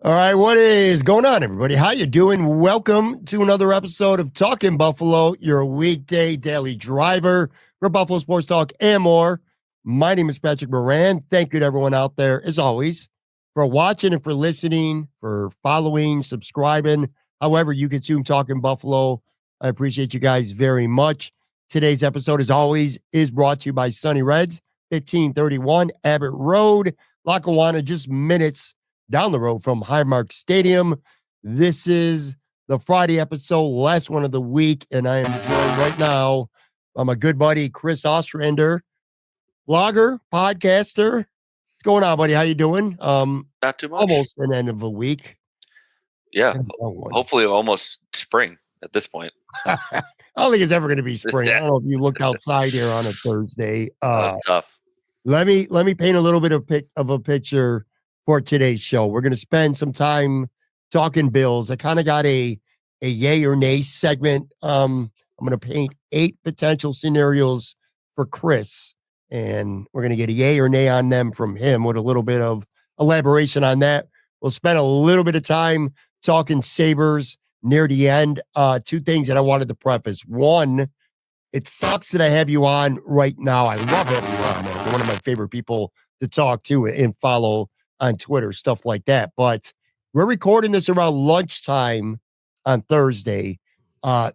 All right, what is going on, everybody? How you doing? Welcome to another episode of Talking Buffalo, your weekday daily driver for Buffalo Sports Talk and more. My name is Patrick Moran. Thank you to everyone out there, as always, for watching and for listening, for following, subscribing, however you consume Talking Buffalo. I appreciate you guys very much. Today's episode, as always, is brought to you by Sunny Reds, 1531 Abbott Road, Lackawanna, just minutes down the road from Highmark Stadium. This is the Friday episode, last one of the week, and I am joined right now by my good buddy Chris Ostrander, blogger, podcaster. What's going on, buddy? How you doing? Not too much. Almost an end of a week. Yeah. Hopefully almost spring at this point. I don't think it's ever going to be spring. I don't know if you looked outside here on a Thursday. That's tough. Let me paint a little bit of a picture for today's show. We're going to spend some time talking Bills. I kind of got a yay or nay segment. I'm going to paint 8 potential scenarios for Chris, and we're going to get a yay or nay on them from him with a little bit of elaboration on that. We'll spend a little bit of time talking Sabres near the end. 2 things that I wanted to preface. One, it sucks that I have you on right now. I love having you on, man. You're one of my favorite people to talk to and follow on Twitter, stuff like that. But we're recording this around lunchtime on Thursday.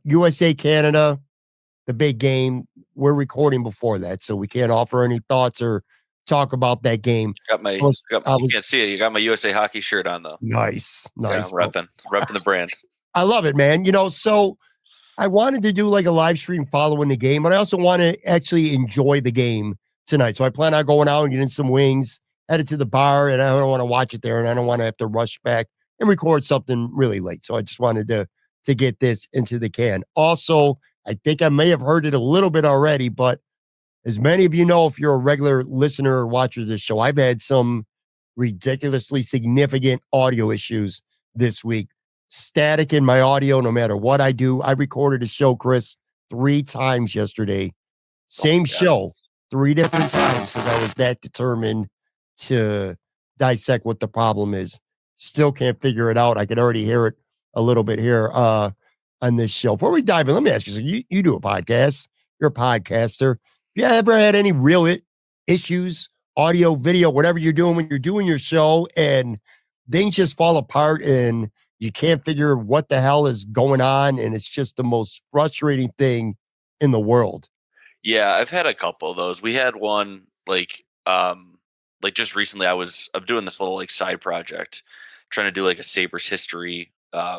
USA, Canada, the big game. We're recording before that, so we can't offer any thoughts or talk about that game. You can't see it. You got my USA hockey shirt on, though. Nice. Yeah, repping the brand. I love it, man. So I wanted to do like a live stream following the game, but I also want to actually enjoy the game tonight. So I plan on going out and getting some wings, headed to the bar, and I don't want to watch it there, and I don't want to have to rush back and record something really late. So I just wanted to get this into the can. Also, I think I may have heard it a little bit already, but as many of you know, if you're a regular listener or watcher of this show, I've had some ridiculously significant audio issues this week. Static in my audio, no matter what I do. I recorded a show, Chris, 3 times yesterday. Same show, 3 different times, because I was that determined to dissect what the problem is. Still can't figure it out. I can already hear it a little bit here on this show. Before we dive in, let me ask you, so you do a podcast. You're a podcaster. Have you ever had any real issues, audio, video, whatever you're doing when you're doing your show and things just fall apart and you can't figure what the hell is going on, and it's just the most frustrating thing in the world? Yeah, I've had a couple of those. We had one like just recently. I'm doing this little like side project, trying to do like a Sabres history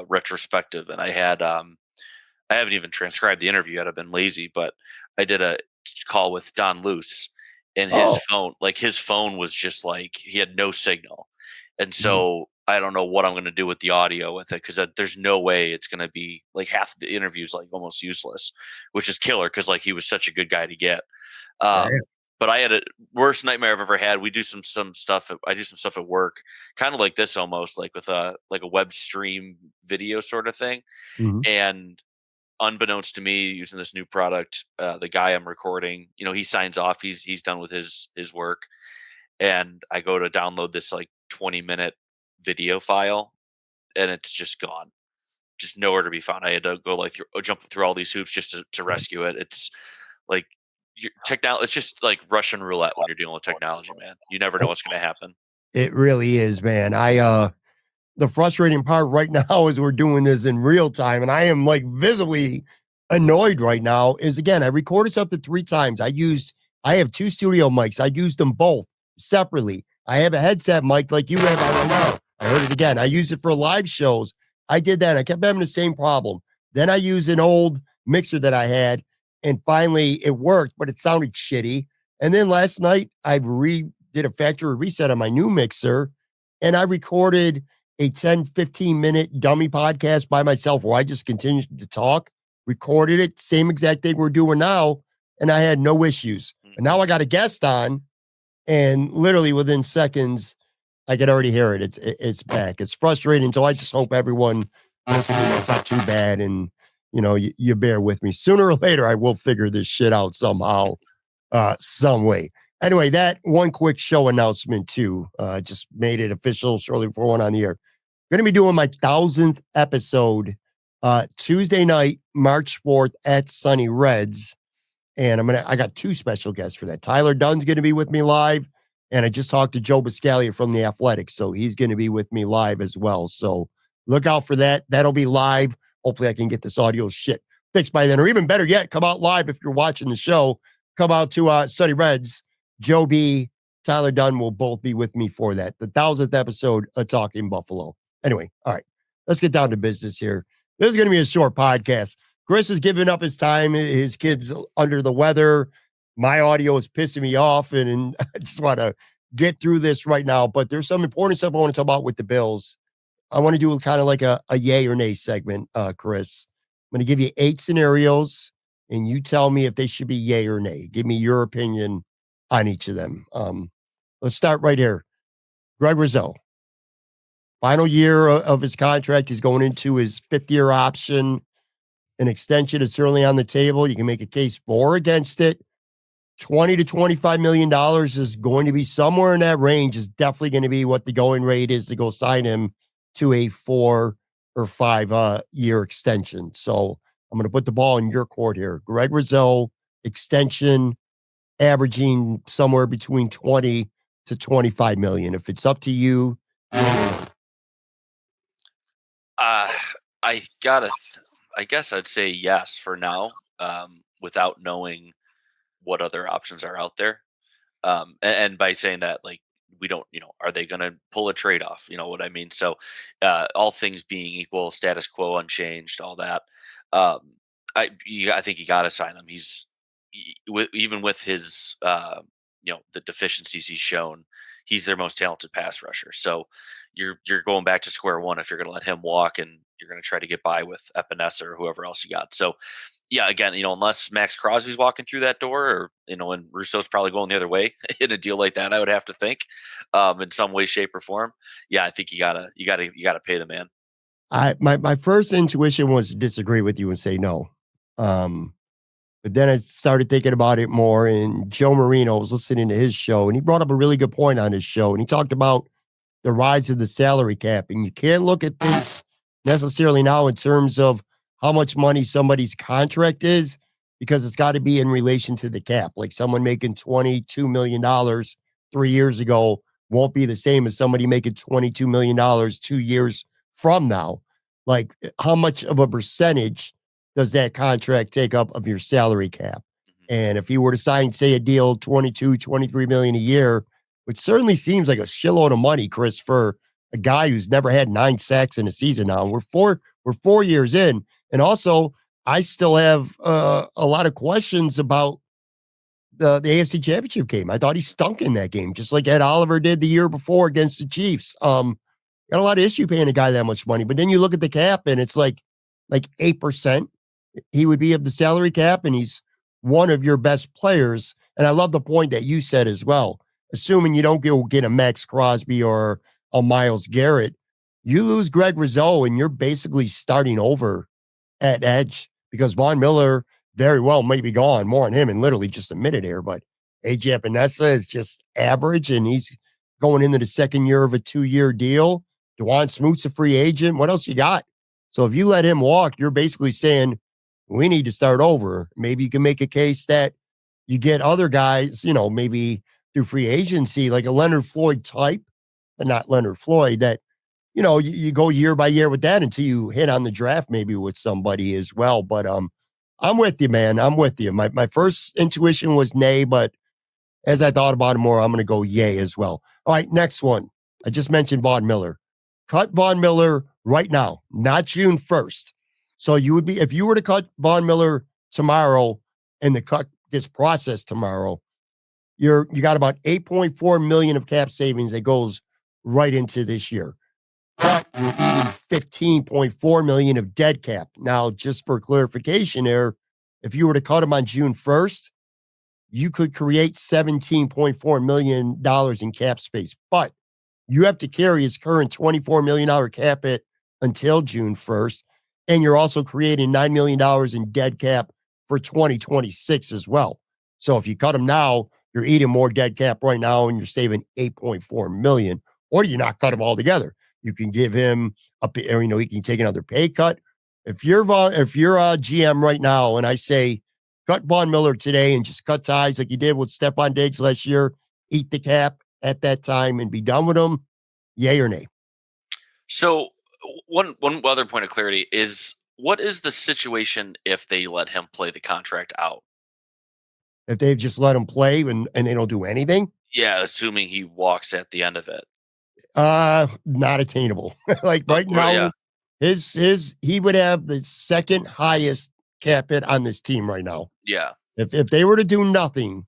retrospective, and I haven't even transcribed the interview yet. I've been lazy, but I did a call with Don Luce, and his phone was just like he had no signal, and so I don't know what I'm going to do with the audio with it, because there's no way it's going to be like half of the interviews like almost useless, which is killer because like he was such a good guy to get. But I had a worst nightmare I've ever had. We do some stuff. I do some stuff at work, kind of like this almost like with a web stream video sort of thing. And unbeknownst to me, using this new product, the guy I'm recording, he signs off. He's done with his work, and I go to download this like 20-minute video file, and it's just gone, just nowhere to be found. I had to go jump through all these hoops just to rescue it. It's like it's just like Russian roulette when you're dealing with technology, man. You never know what's going to happen. It really is, man. The frustrating part right now is we're doing this in real time, and I am like visibly annoyed right now. Is again, I recorded something 3 times. I have 2 studio mics. I used them both separately. I have a headset mic like you have right now. I heard it again. I use it for live shows. I did that. I kept having the same problem. Then I used an old mixer that I had, and finally it worked, but it sounded shitty. And then last night I did a factory reset on my new mixer, and I recorded a 10, 15-minute dummy podcast by myself where I just continued to talk, recorded it, same exact thing we're doing now, and I had no issues. And now I got a guest on, and literally within seconds, I could already hear it. It's back. It's frustrating. So I just hope everyone listening, it's not too bad. And, you bear with me. Sooner or later, I will figure this shit out somehow, some way. Anyway, that one quick show announcement too, just made it official shortly before one on the air. Going to be doing my 1,000th episode Tuesday night, March 4th at Sunny Reds. And I got two special guests for that. Tyler Dunn's going to be with me live. And I just talked to Joe Biscaglia from the Athletics. So he's going to be with me live as well. So look out for that. That'll be live. Hopefully I can get this audio shit fixed by then. Or even better yet, come out live if you're watching the show. Come out to Sunny Reds. Joe B, Tyler Dunn will both be with me for that. The 1,000th episode of Talking Buffalo. Anyway, all right. Let's get down to business here. This is going to be a short podcast. Chris is giving up his time. His kid's under the weather. My audio is pissing me off, and I just want to get through this right now. But there's some important stuff I want to talk about with the Bills. I want to do kind of like a yay or nay segment, Chris. I'm going to give you 8 scenarios, and you tell me if they should be yay or nay. Give me your opinion on each of them. Let's start right here. Greg Rizzo. Final year of his contract. He's going into his 5th-year option. An extension is certainly on the table. You can make a case for or against it. $20 to $25 million is going to be somewhere in that range, is definitely going to be what the going rate is to go sign him to a 4 or 5 year extension. So I'm going to put the ball in your court here. Greg Rizzo, extension, averaging somewhere between 20 to 25 million. If it's up to you. I guess I'd say yes for now, without knowing what other options are out there. And by saying that, like, we don't, are they going to pull a trade off? You know what I mean? So, all things being equal, status quo unchanged, all that. Um, I think you got to sign him. Even with his, the deficiencies he's shown, he's their most talented pass rusher. So you're going back to square one if you're going to let him walk and you're going to try to get by with Epinesa or whoever else you got. So yeah, again, unless Max Crosby's walking through that door, or and Russo's probably going the other way in a deal like that, I would have to think, in some way, shape, or form. Yeah, I think you gotta pay the man. My first intuition was to disagree with you and say no. But then I started thinking about it more, and Joe Marino was listening to his show, and he brought up a really good point on his show, and he talked about the rise of the salary cap, and you can't look at this necessarily now in terms of how much money somebody's contract is, because it's got to be in relation to the cap. Like someone making $22 million 3 years ago won't be the same as somebody making $22 million 2 years from now. Like, how much of a percentage does that contract take up of your salary cap? And if you were to sign, say, a deal 22, 23 million a year, which certainly seems like a shitload of money, Chris, for a guy who's never had 9 sacks in a season now. We're 4 years in. And also, I still have a lot of questions about the AFC Championship game. I thought he stunk in that game, just like Ed Oliver did the year before against the Chiefs. Got a lot of issue paying a guy that much money. But then you look at the cap, and it's like 8%. He would be of the salary cap, and he's one of your best players. And I love the point that you said as well. Assuming you don't go get a Max Crosby or a Myles Garrett, you lose Greg Rizzo, and you're basically starting over at edge, because Von Miller very well may be gone. More on him in literally just a minute here. But AJ Epinesa is just average, and he's going into the second year of a 2-year deal. DeJuan Smoot's a free agent. What else you got? So if you let him walk, you're basically saying, we need to start over. Maybe you can make a case that you get other guys, maybe through free agency, like a Leonard Floyd type, but not Leonard Floyd, that, you go year by year with that until you hit on the draft, maybe with somebody as well. But I'm with you, man. I'm with you. My first intuition was nay, but as I thought about it more, I'm going to go yay as well. All right, next one. I just mentioned Von Miller. Cut Von Miller right now, not June 1st. So you would be, if you were to cut Von Miller tomorrow and the cut gets processed tomorrow, you got about 8.4 million of cap savings that goes right into this year. But you're eating 15.4 million of dead cap. Now, just for clarification there, if you were to cut him on June 1st, you could create $17.4 million in cap space. But you have to carry his current $24 million cap hit until June 1st. And you're also creating $9 million in dead cap for 2026 as well. So if you cut him now, you're eating more dead cap right now, and you're saving $8.4 million. Or do you not cut him altogether? You can give him he can take another pay cut. If you're a GM right now, and I say cut Von Miller today and just cut ties like you did with Stephon Diggs last year, eat the cap at that time and be done with him, yay or nay? So one other point of clarity is, what is the situation if they let him play the contract out? If they've just let him play and they don't do anything, Yeah, assuming he walks at the end of it. not attainable. Like right Yeah, now, his he would have the second highest cap hit on this team right now. yeah. If they were to do nothing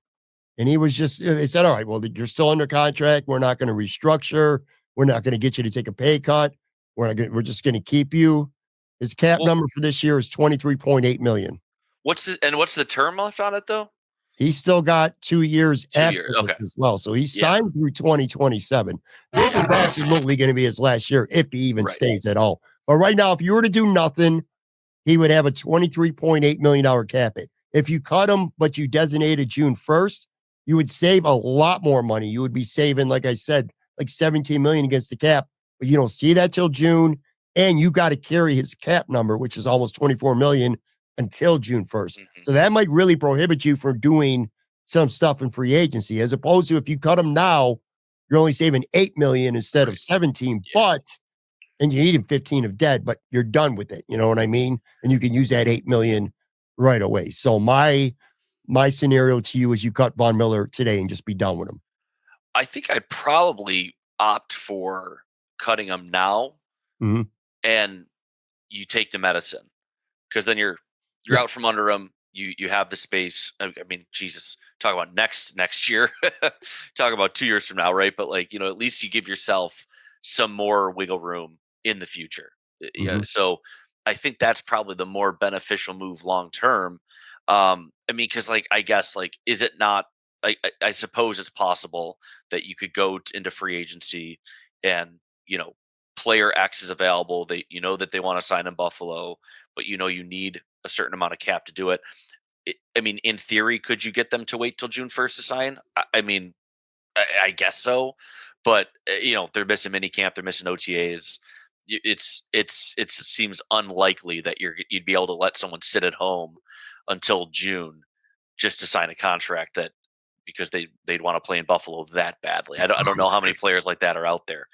and he was just they said, all right, well, you're still under contract. We're not going to restructure. We're not going to get you to take a pay cut. We're just going to keep you. His cap Well, number for this year is 23.8 million. what's the term left on it though? He's still got 2 years 2 years. after Okay. this as well. So he's Yeah. signed through 2027. This is absolutely going to be his last year if he even Right. stays at all. But right now, if you were to do nothing, he would have a $23.8 million cap hit. If you cut him, but you designated June 1st, you would save a lot more money. You would be saving, like I said, like 17 million against the cap, but you don't see that till June. And you got to carry his cap number, which is almost 24 million until June 1st. Mhm. So that might really prohibit you from doing some stuff in free agency, as opposed to if you cut him now, you're only saving 8 million instead of Right. 17, Yeah. and you're eating 15 of dead, but you're done with it. You know what I mean? And you can use that 8 million right away. So my scenario to you is you cut Von Miller today and just be done with him. I think I'd probably opt for cutting him now, Mhm. and you take the medicine, because then you're Yeah. out from under him. You have the space. I mean, Jesus, talk about next year. Talk about 2 years from now, right? But like, at least you give yourself some more wiggle room in the future. Yeah. Mhm. So I think that's probably the more beneficial move long term. I mean, because like, I guess, like, is it not? I suppose it's possible that you could go into free agency, and player X is available. That they want to sign in Buffalo, but you need a certain amount of cap to do it. I mean, in theory, could you get them to wait till June 1st to sign? I mean, I guess so, but they're missing mini camp, they're missing OTAs. It seems unlikely that you'd be able to let someone sit at home until June just to sign a contract, that because they'd want to play in Buffalo that badly. I don't know how many players like that are out there.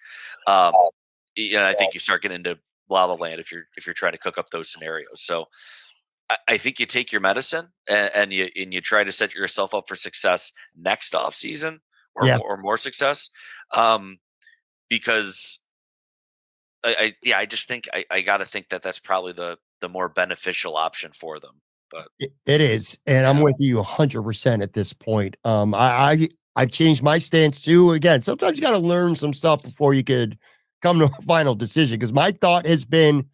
Um, and I think you start getting into La La Land if you're trying to cook up those scenarios. So I think you take your medicine, and you try to set yourself up for success next off season, Yeah. or more success, um, because I just think I got to think that that's probably the more beneficial option for them. But It is, and I'm yeah, with you 100% at this point. I've changed my stance too. Again, sometimes you got to learn some stuff before you could come to a final decision. Because my thought has been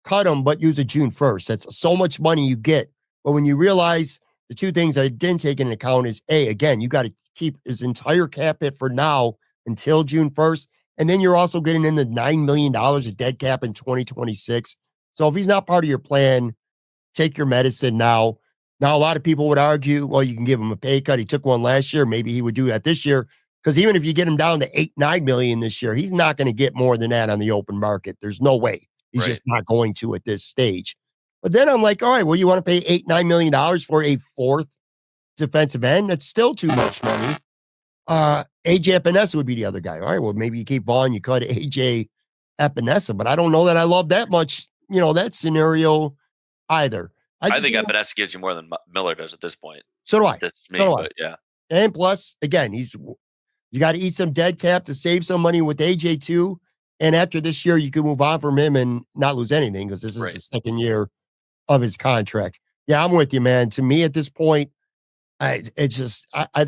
cut them, but use it June 1st. That's so much money you get. But when you realize the two things I didn't take into account is again, you got to keep his entire cap hit for now until June 1st. And then you're also getting in the $9 million of dead cap in 2026. So if he's not part of your plan, take your medicine now. Now, a lot of people would argue, well, you can give him a pay cut. He took one last year. Maybe he would do that this year. Because even if you get him down to 8, 9 million this year, he's not going to get more than that on the open market. There's no way. He's right. just not going to at this stage. But then I'm like, all right, well, you want to pay $8, $9 million for a fourth defensive end? That's still too much money. AJ Epinesa would be the other guy. All right, well, maybe you keep Vaughn, you cut AJ Epinesa, but I don't know that I love that much, that scenario either. I I just think Epinesa gives you more than Miller does at this point. so do I. That's So me, do I. but yeah, And plus, again, you got to eat some dead cap to save some money with AJ too. And after this year, you can move on from him and not lose anything because this is right. the second year of his contract. Yeah, I'm with you, man. To me, at this point, I think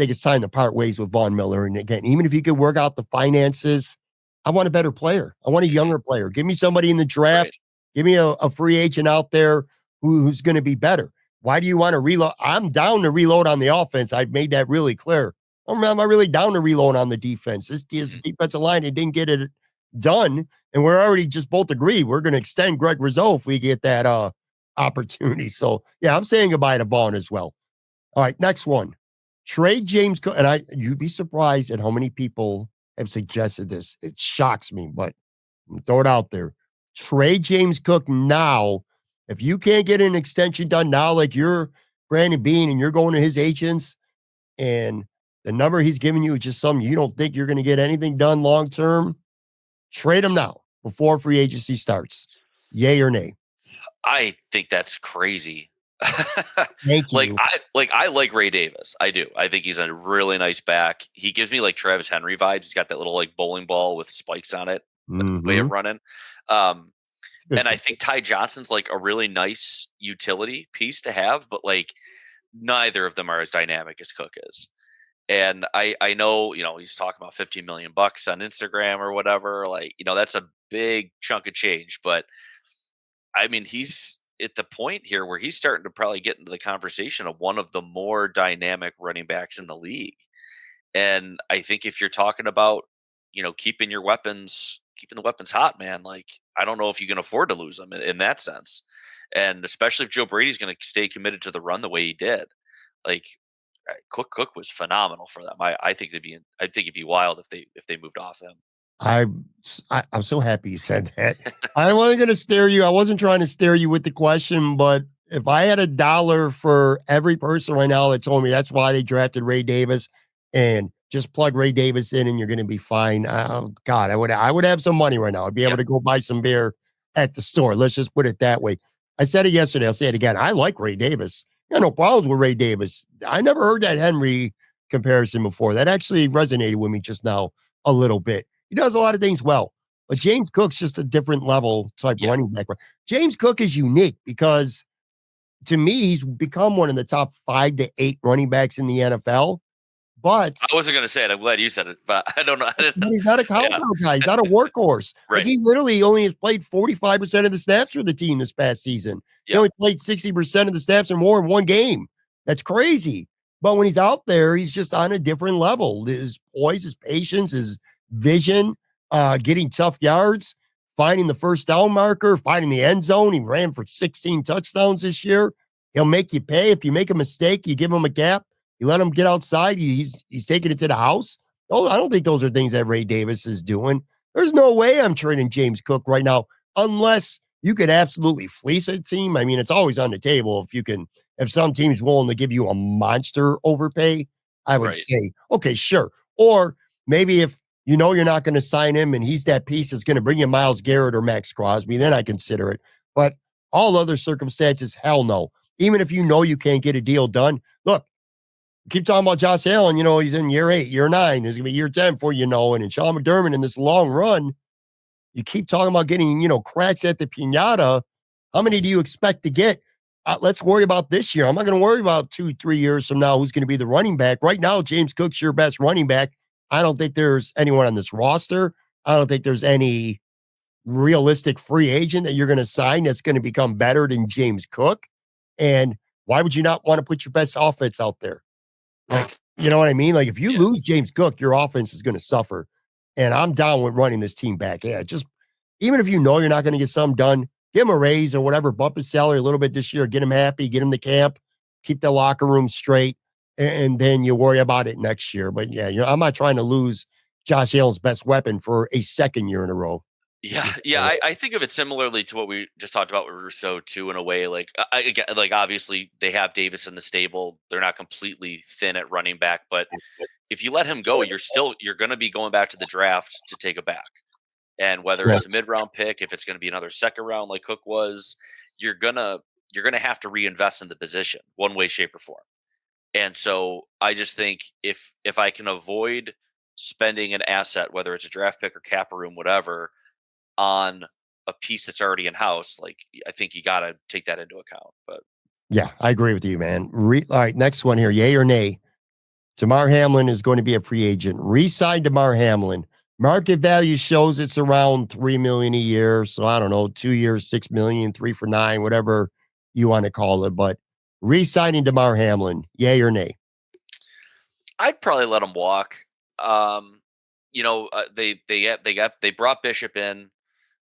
it's time to part ways with Von Miller. And again, even if you could work out the finances, I want a better player. I want a Mhm. younger player. Give me somebody in the Right. draft. Give me a free agent out there who's going to be better. Why do you want to reload? I'm down to reload on the offense. I've made that really clear. I'm not really down to reload on the defense. This Mhm. defensive line, it didn't get it done. And we're already just both agree we're going to extend Greg Rizzo if we get that opportunity. So yeah, I'm saying goodbye to Vaughn as well. All right, next one. Trade James and you'd be surprised at how many people have suggested this. It shocks me, but Throw it out there. Trade James Cook now. If you can't get an extension done now, like you're Brandon Beane and you're going to his agents and the number he's giving you is just something you don't think you're going to get anything done long term, trade him now before free agency starts. Yay or nay? I think that's crazy. Thank you. I like Ray Davis. I do. I think he's a really nice back. He gives me like Travis Henry vibes. He's got that little like bowling ball with spikes on it, way Mm-hmm. of running. Um, Good and I pick. think Ty Johnson's like a really nice utility piece to have, but like neither of them are as dynamic as Cook is. And I know, he's talking about 15 million bucks on Instagram or whatever. Like, that's a big chunk of change, but I mean, he's at the point here where he's starting to probably get into the conversation of one of the more dynamic running backs in the league. And I think if you're talking about, keeping the weapons hot, man, like I don't know if you can afford to lose them in that sense. And especially if Joe Brady's going to stay committed to the run the way he did. Like Cook was phenomenal for them. I think it'd be wild if they moved off him. I'm so happy you said that. I wasn't going to stare you. I wasn't trying to stare you with the question, but if I had $1 for every person right now that told me that's why they drafted Ray Davis and just plug Ray Davis in and you're going to be fine. Oh God, I would have some money right now. I'd be able Yep. to go buy some beer at the store. Let's just put it that way. I said it yesterday. I'll say it again. I like Ray Davis. I got no problems with Ray Davis. I never heard that Henry comparison before. That actually resonated with me just now a little bit. He does a lot of things well, but James Cook's just a different level type Yeah. running back. James Cook is unique because to me, he's become one of the top 5 to 8 running backs in the NFL. But I wasn't going to say it. I'm glad you said it, but I don't know. but he's not a Yeah. compound guy. He's not a workhorse. Like Right. he literally only has played 45% of the snaps for the team this past season. He Yeah. only played 60% of the snaps or more in one game. That's crazy. But when he's out there, he's just on a different level. His poise, his patience, his vision, getting tough yards, finding the first down marker, finding the end zone. He ran for 16 touchdowns this year. He'll make you pay. If you make a mistake, you give him a gap. You let him get outside. He's taking it to the house. Oh, I don't think those are things that Ray Davis is doing. There's no way I'm trading James Cook right now, unless you could absolutely fleece a team. I mean, it's always on the table if some team's willing to give you a monster overpay, I would Right. say, okay, sure. Or maybe if you're not going to sign him and he's that piece that's going to bring you Myles Garrett or Max Crosby, then I consider it. But all other circumstances, hell no. Even if you can't get a deal done, look, keep talking about Josh Allen, he's in year 8, year 9. There's going to be year 10 before you know it. And Sean McDermott in this long run, you keep talking about getting, cracks at the pinata. How many do you expect to get? Let's worry about this year. I'm not going to worry about 2-3 years from now who's going to be the running back. Right now, James Cook's your best running back. I don't think there's anyone on this roster. I don't think there's any realistic free agent that you're going to sign that's going to become better than James Cook. And why would you not want to put your best offense out there? Like, you know what I mean? Like, if you Yeah. lose James Cook, your offense is going to suffer. And I'm down with running this team back. Yeah, just even if you're not going to get something done, give him a raise or whatever, bump his salary a little bit this year, get him happy, get him to camp, keep the locker room straight, and then you worry about it next year. But yeah, I'm not trying to lose Josh Allen's best weapon for a second year in a row. Yeah, yeah. I think of it similarly to what we just talked about with Rousseau too. In a way, like again, like obviously they have Davis in the stable. They're not completely thin at running back, but if you let him go, you're going to be going back to the draft to take a back. And whether Yeah. it's a mid-round pick, if it's going to be another second round like Cook was, you're gonna have to reinvest in the position one way, shape, or form. And so I just think if I can avoid spending an asset, whether it's a draft pick or cap room, whatever, on a piece that's already in house, like I think you got to take that into account. But Yeah, I agree with you, man. All right, next one here. Yay or nay? Damar Hamlin is going to be a free agent. Resign Damar Hamlin. Market value shows it's around $3 million a year. So I don't know, 2 years, $6 million, 3 for 9, whatever you want to call it. But resigning Damar Hamlin, yay or nay? I'd probably let him walk. They brought Bishop in.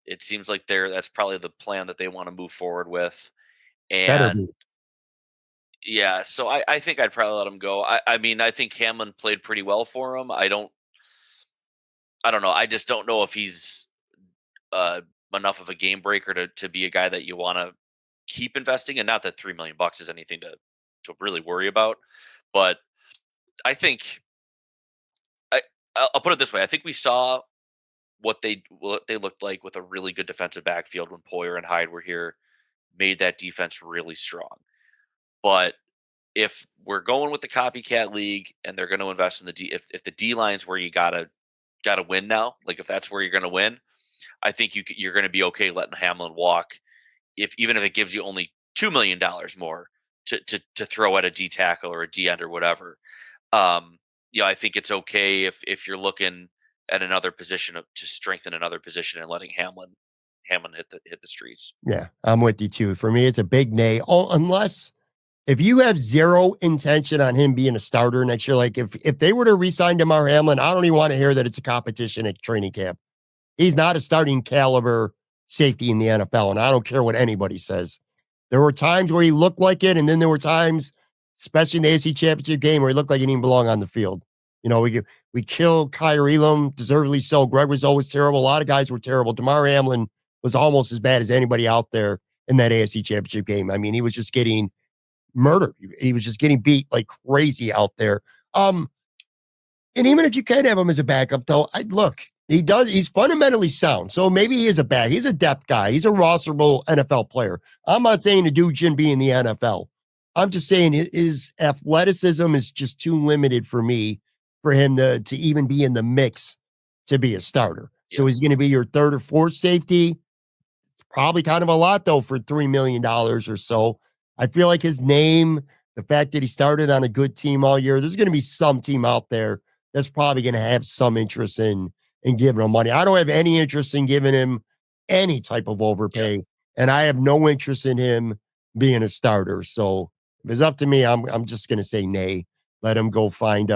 It seems like that's probably the plan that they want to move forward with. Better And be. yeah, so I think I'd probably let him go. I mean, I think Hamlin played pretty well for him. I don't know. I just don't know if he's enough of a game breaker to be a guy that you want to keep investing in. Not that $3 million is anything to really worry about, but I think I I'll put it this way. I think we saw what they looked like with a really good defensive backfield when Poyer and Hyde were here, made that defense really strong. But if we're going with the copycat league and they're going to invest in the if the D line's where you gotta win now, like if that's where you're going to win, I think you're going to be okay letting Hamlin walk, if even if it gives you only $2 million more to throw at a D tackle or a D end or whatever. Um, I think it's okay if you're looking at another position to strengthen another position and letting Hamlin hit the streets. Yeah, I'm with you too. For me, it's a big nay. Oh, unless if you have zero intention on him being a starter next year, like if they were to re-sign DeMar Hamlin, I don't even want to hear that it's a competition at training camp. He's not a starting caliber safety in the NFL, and I don't care what anybody says. There were times where he looked like it, and then there were times, especially in the AFC Championship game, where he looked like he didn't belong on the field. We killed Kyer Elam, deservedly so. Greg was always terrible. A lot of guys were terrible. DeMar Hamlin was almost as bad as anybody out there in that AFC Championship game. I mean, he was just getting murdered. He was just getting beat like crazy out there. And even if you can have him as a backup, though, look, he's fundamentally sound. So maybe he's a depth guy. He's a rosterable NFL player. I'm not saying the dude shouldn't be in the NFL. I'm just saying his athleticism is just too limited for me for him to even be in the mix to be a starter. Yeah. So he's going to be your third or fourth safety. It's probably kind of a lot, though, for $3 million or so. I feel like his name, the fact that he started on a good team all year, there's going to be some team out there that's probably going to have some interest in giving him money. I don't have any interest in giving him any type of overpay, and I have no interest in him being a starter. So if it's up to me, I'm just going to say nay. Let him go find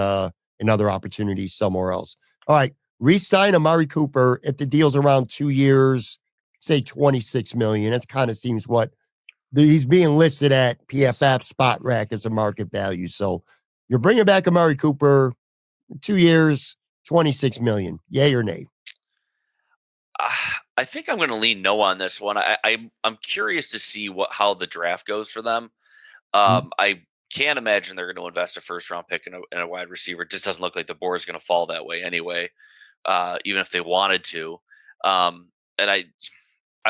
another opportunity somewhere else. All right, re-sign Amari Cooper if the deal's around 2 years, say $26 million. That kind of seems what he's being listed at PFF Spot Rack as a market value. So you're bringing back Amari Cooper, 2 years, $26 million. Yay or nay? I think I'm going to lean no on this one. I'm curious to see how the draft goes for them. I can't imagine they're going to invest a first round pick in a wide receiver. It just doesn't look like the board is going to fall that way anyway, even if they wanted to. And I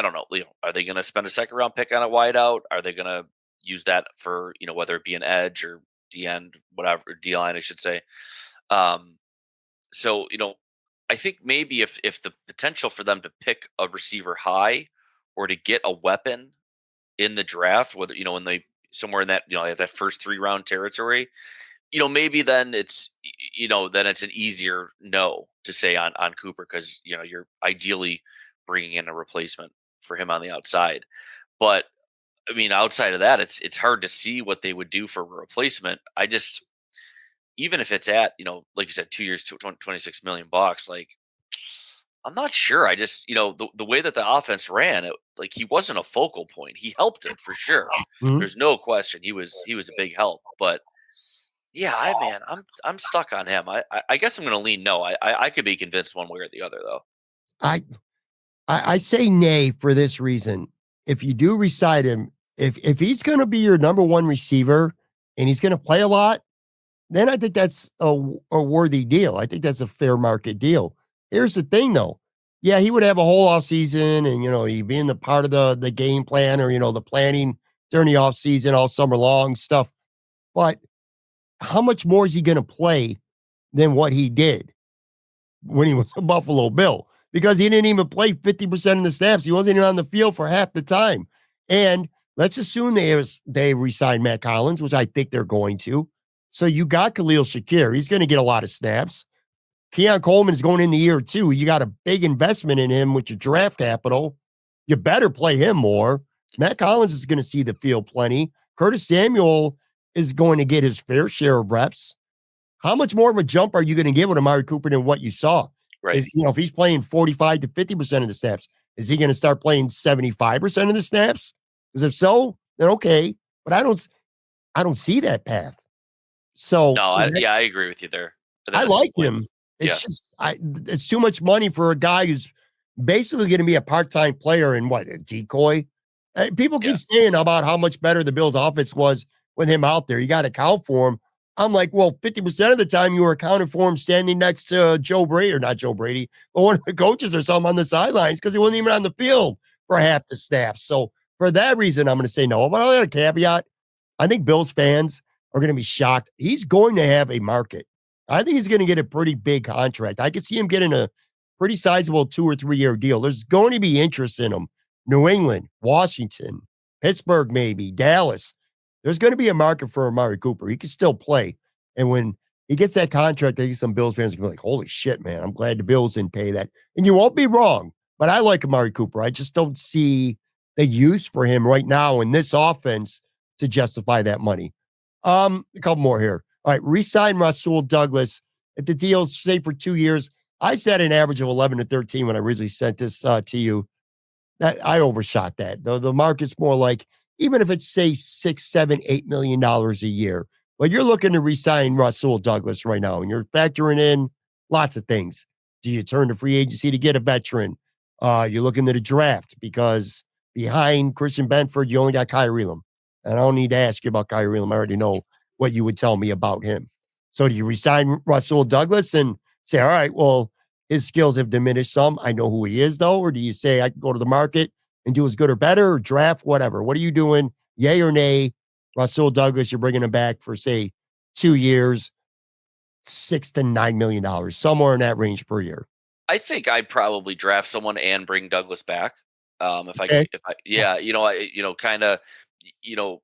don't know. Are they going to spend a second round pick on a wideout? Are they going to use that for whether it be an edge or D end, whatever, D line, I should say. So I think maybe if the potential for them to pick a receiver high or to get a weapon in the draft, whether when they somewhere in that that first 3 round territory, maybe then it's an easier no to say on Cooper, because you're ideally bringing in a replacement for him on the outside. But I mean, outside of that, it's hard to see what they would do for a replacement. I just, even if it's at like you said, 2 years, 26 million bucks, like I'm not sure. I just the way that the offense ran, like he wasn't a focal point. He helped it for sure. Mhm. There's no question he was a big help. But yeah, I'm stuck on him. I guess I'm going to lean no. I could be convinced one way or the other though. I, I say nay for this reason. If you do recite him, if he's going to be your number one receiver and he's going to play a lot, then I think that's a worthy deal. I think that's a fair market deal. Here's the thing, though. Yeah, he would have a whole offseason and, he'd be in the part of the game plan or, the planning during the offseason, all summer long stuff. But how much more is he going to play than what he did when he was a Buffalo Bill? Because he didn't even play 50% of the snaps. He wasn't even on the field for half the time. And let's assume they re-signed Matt Collins, which I think they're going to. So you got Khalil Shakir. He's going to get a lot of snaps. Keon Coleman is going into year 2. You got a big investment in him with your draft capital. You better play him more. Matt Collins is going to see the field plenty. Curtis Samuel is going to get his fair share of reps. How much more of a jump are you going to give with Amari Cooper than what you saw? Right. If he's playing 45 to 50% of the snaps, is he going to start playing 75% of the snaps? Because if so, then okay. But I don't see that path. So No, I agree with you there. I That's a like good point. him. Yeah. It's just it's too much money for a guy who's basically going to be a part-time player and what, a decoy. People keep Yeah. saying about how much better the Bills' offense was with him out there. You got to account for him. I'm like, well, 50% of the time you were accounting for him standing next to Joe Brady, or not Joe Brady, but one of the coaches or something on the sidelines because he wasn't even on the field for half the snaps. So for that reason, I'm going to say no. But I'll add a caveat. I think Bills fans are going to be shocked. He's going to have a market. I think he's going to get a pretty big contract. I could see him getting a pretty sizable 2 or 3 year deal. There's going to be interest in him. New England, Washington, Pittsburgh, maybe Dallas. There's going to be a market for Amari Cooper. He can still play. And when he gets that contract, I think some Bills fans are going to be like, holy shit, man, I'm glad the Bills didn't pay that. And you won't be wrong, but I like Amari Cooper. I just don't see the use for him right now in this offense to justify that money. A couple more here. All right, resign Rasul Douglas. If the deal's say for 2 years, I said an average of 11 to 13 when I originally sent this to you. That I overshot that. The market's more like, even if it's say 6, 7, $8 million a year, but you're looking to resign Rasul Douglas right now, and you're factoring in lots of things. Do you turn to free agency to get a veteran? You're looking at a draft because behind Christian Benford, you only got Kyrie Elam. And I don't need to ask you about Kyrie Elam. I already know what you would tell me about him. So do you resign Rasul Douglas and say, all right, well, his skills have diminished some. I know who he is, though. Or do you say I can go to the market and do as good or better, or draft, whatever? What are you doing? Yay or nay? Rasul Douglas, you're bringing him back for, say, 2 years, $6 to $9 million, somewhere in that range per year. I think I'd probably draft someone and bring Douglas back. Okay. Yeah, kind of, you know,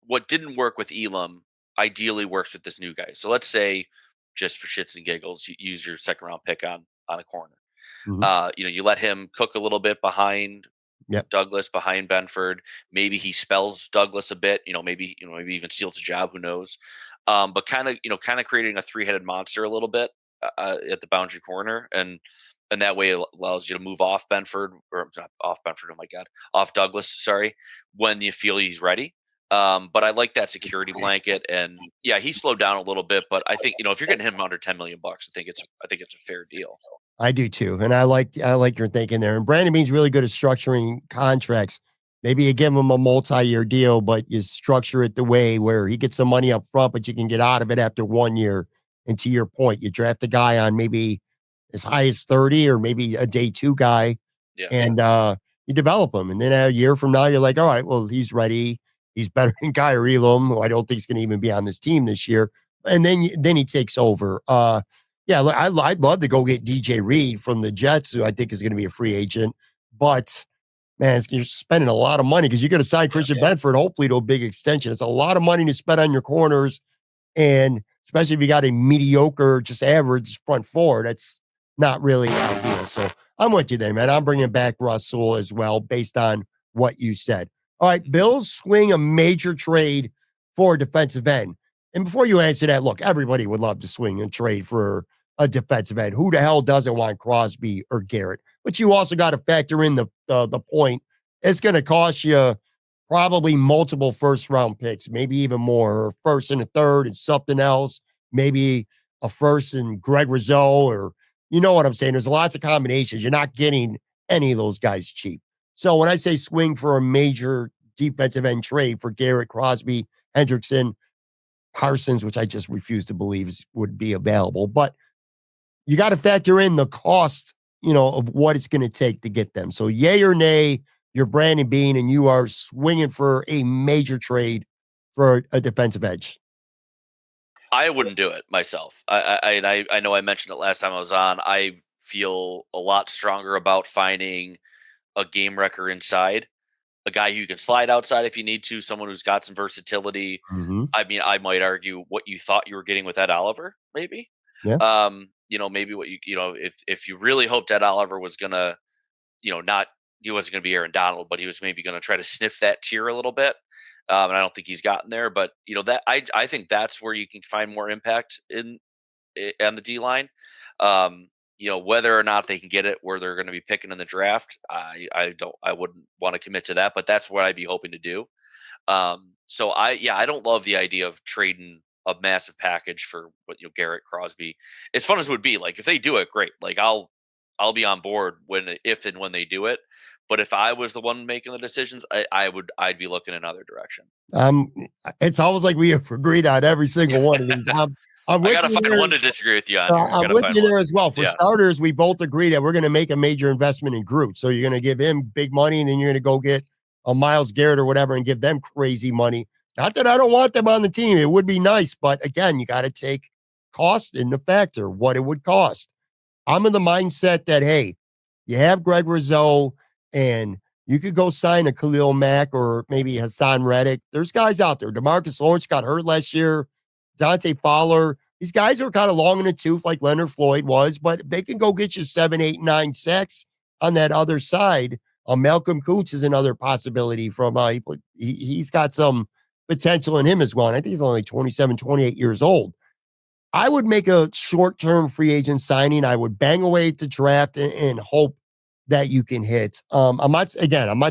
what didn't work with Elam ideally works with this new guy. So let's say, just for shits and giggles, you use your second round pick on a corner. Hmm. You let him cook a little bit behind Yep. Douglas, behind Benford. Maybe he spells Douglas a bit. Maybe even steals a job. Who knows? But kind of creating a three-headed monster a little bit at the boundary corner, and that way it allows you to move off Benford, or not off Benford. Oh my God, off Douglas. Sorry, when you feel he's ready. But I like that security blanket, and yeah, he slowed down a little bit. But I think if you're getting him under $10 million, I think it's a fair deal. I do too, and I like your thinking there. And Brandon Beane's really good at structuring contracts. Maybe you give him a multi-year deal, but you structure it the way where he gets some money up front, but you can get out of it after 1 year. And to your point, you draft a guy on maybe as high as 30, or maybe a day two guy, Yeah. and you develop him. And then a year from now, you're like, all right, well, he's ready. He's better than Kyrie Elam, who I don't think is going to even be on this team this year. And then he takes over. Yeah, I'd love to go get DJ Reed from the Jets, who I think is going to be a free agent. But man, you're spending a lot of money because you're going to sign Yeah. Christian Benford, hopefully to a big extension. It's a lot of money to spend on your corners, and especially if you got a mediocre, just average front four, that's not really ideal. So I'm with you there, man. I'm bringing back Russell as well, based on what you said. All right, Bills swing a major trade for a defensive end. And before you answer that, look, everybody would love to swing and trade for a defensive end. Who the hell doesn't want Crosby or Garrett? But you also got to factor in the point. It's going to cost you probably multiple first round picks, maybe even more, or first and a third and something else, maybe a first and Greg Rizzo, or you know what I'm saying. There's lots of combinations. You're not getting any of those guys cheap. So when I say swing for a major defensive end trade for Garrett, Crosby, Hendrickson, Parsons, which I just refuse to believe would be available, but you got to factor in the cost, of what it's going to take to get them. So yay or nay, you're Brandon Beane and you are swinging for a major trade for a defensive edge. I wouldn't do it myself. I know I mentioned it last time I was on. I feel a lot stronger about finding a game wrecker inside, a guy who you can slide outside if you need to, someone who's got some versatility. Mm-hmm. I mean, I might argue what you thought you were getting with Ed Oliver, maybe. Yeah. Maybe if you really hoped Ed Oliver was gonna, not he wasn't gonna be Aaron Donald, but he was maybe gonna try to sniff that tier a little bit. And I don't think he's gotten there, but that I think that's where you can find more impact on the D line. Whether or not they can get it where they're going to be picking in the draft, I wouldn't want to commit to that, but that's what I'd be hoping to do. So I don't love the idea of trading a massive package for what Garrett, Crosby. As fun as it would be, like if they do it, great. Like I'll be on board if and when they do it. But if I was the one making the decisions, I'd be looking in another direction. Um, it's almost like we have agreed on every single one of these. I'm I with gotta you find there. one to disagree with you on here. I I'm gotta with find you one. there as well. For Yeah. starters, we both agree that we're going to make a major investment in Groot. So you're going to give him big money, and then you're going to go get a Miles Garrett or whatever and give them crazy money. Not that I don't want them on the team. It would be nice, but again, you got to take cost into factor, what it would cost. I'm in the mindset that, hey, you have Greg Rizzo and you could go sign a Khalil Mack or maybe Hassan Reddick. There's guys out there. DeMarcus Lawrence got hurt last year. Dante Fowler. These guys are kind of long in the tooth like Leonard Floyd was, but they can go get you 7, 8, 9 sacks on that other side. Malcolm Coots is another possibility from he's got some potential in him as well. And I think he's only 27, 28 years old. I would make a short-term free agent signing. I would bang away at the draft and hope that you can hit. I'm not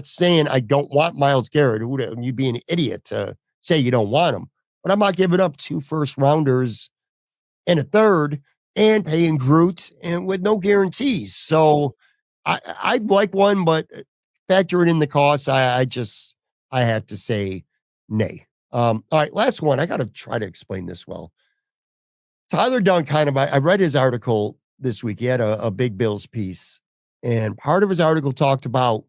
saying I don't want Miles Garrett. You'd be an idiot to say you don't want him, but I'm not giving up 2 first rounders and a third and paying Groot and with no guarantees. So I'd like one, but factoring in the cost, I have to say nay. All right, last one. I got to try to explain this well. Tyler Dunn I read his article this week. He had a big Bills piece, and part of his article talked about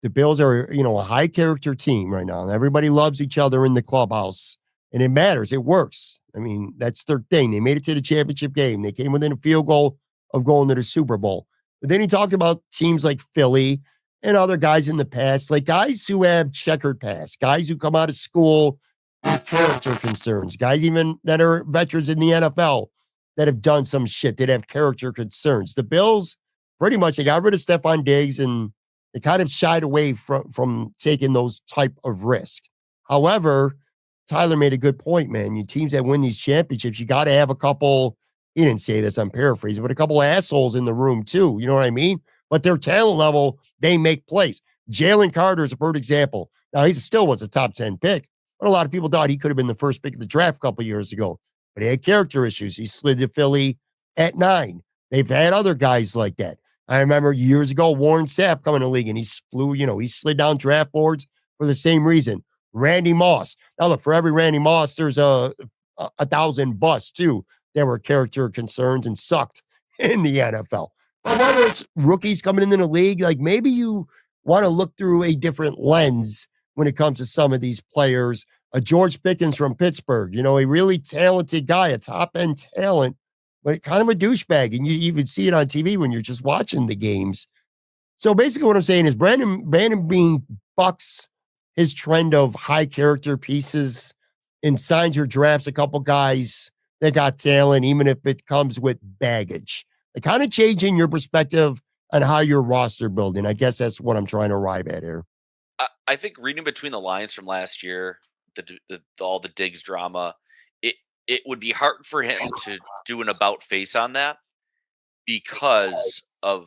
the Bills are, a high character team right now. And everybody loves each other in the clubhouse, and it matters. It works. I mean, that's their thing. They made it to the championship game. They came within a field goal of going to the Super Bowl. But then he talked about teams like Philly and other guys in the past, like guys who have checkered past, guys who come out of school with character concerns, guys even that are veterans in the NFL that have done some shit that have character concerns. The Bills pretty much they got rid of Stephon Diggs and they kind of shied away from taking those type of risks. However, Tyler made a good point, man. You teams that win these championships, you got to have a couple. He didn't say this, I'm paraphrasing, but a couple assholes in the room too. You know what I mean? But their talent level, they make plays. Jalen Carter is a perfect example. Now he still was a top 10 pick, but a lot of people thought he could have been the first pick of the draft a couple years ago. But he had character issues. He slid to Philly at 9. They've had other guys like that. I remember years ago, Warren Sapp coming to the league and he flew, he slid down draft boards for the same reason. Randy Moss. Now, look, for every Randy Moss, there's a 1,000 busts too that were character concerns and sucked in the NFL. But whether it's rookies coming into the league, like maybe you want to look through a different lens when it comes to some of these players. George Pickens from Pittsburgh, a really talented guy, a top end talent, but kind of a douchebag. And you even see it on TV when you're just watching the games. So basically what I'm saying is Brandon Beane bucks his trend of high character pieces and signs or drafts a couple guys that got talent, even if it comes with baggage. It kind of changing your perspective on how your roster building. I guess that's what I'm trying to arrive at here. I think reading between the lines from last year, all the Diggs drama, it would be hard for him to do an about face on that because of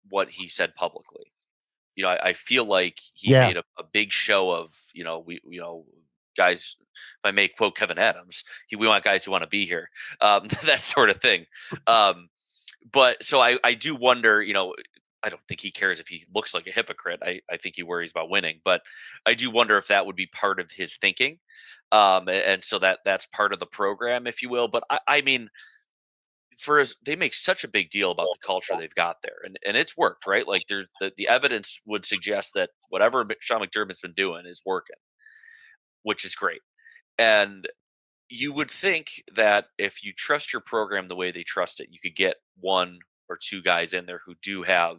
what he said publicly. I feel like he Yeah. made a big show of, guys, if I may quote Kevin Adams, we want guys who want to be here, that sort of thing. But so I do wonder, I don't think he cares if he looks like a hypocrite. I think he worries about winning, but I do wonder if that would be part of his thinking. And so that's part of the program, if you will. But I mean, they make such a big deal about the culture they've got there, and it's worked, right? Like there's the evidence would suggest that whatever Sean McDermott's been doing is working, which is great. And you would think that if you trust your program the way they trust it, you could get 1 or 2 guys in there who do have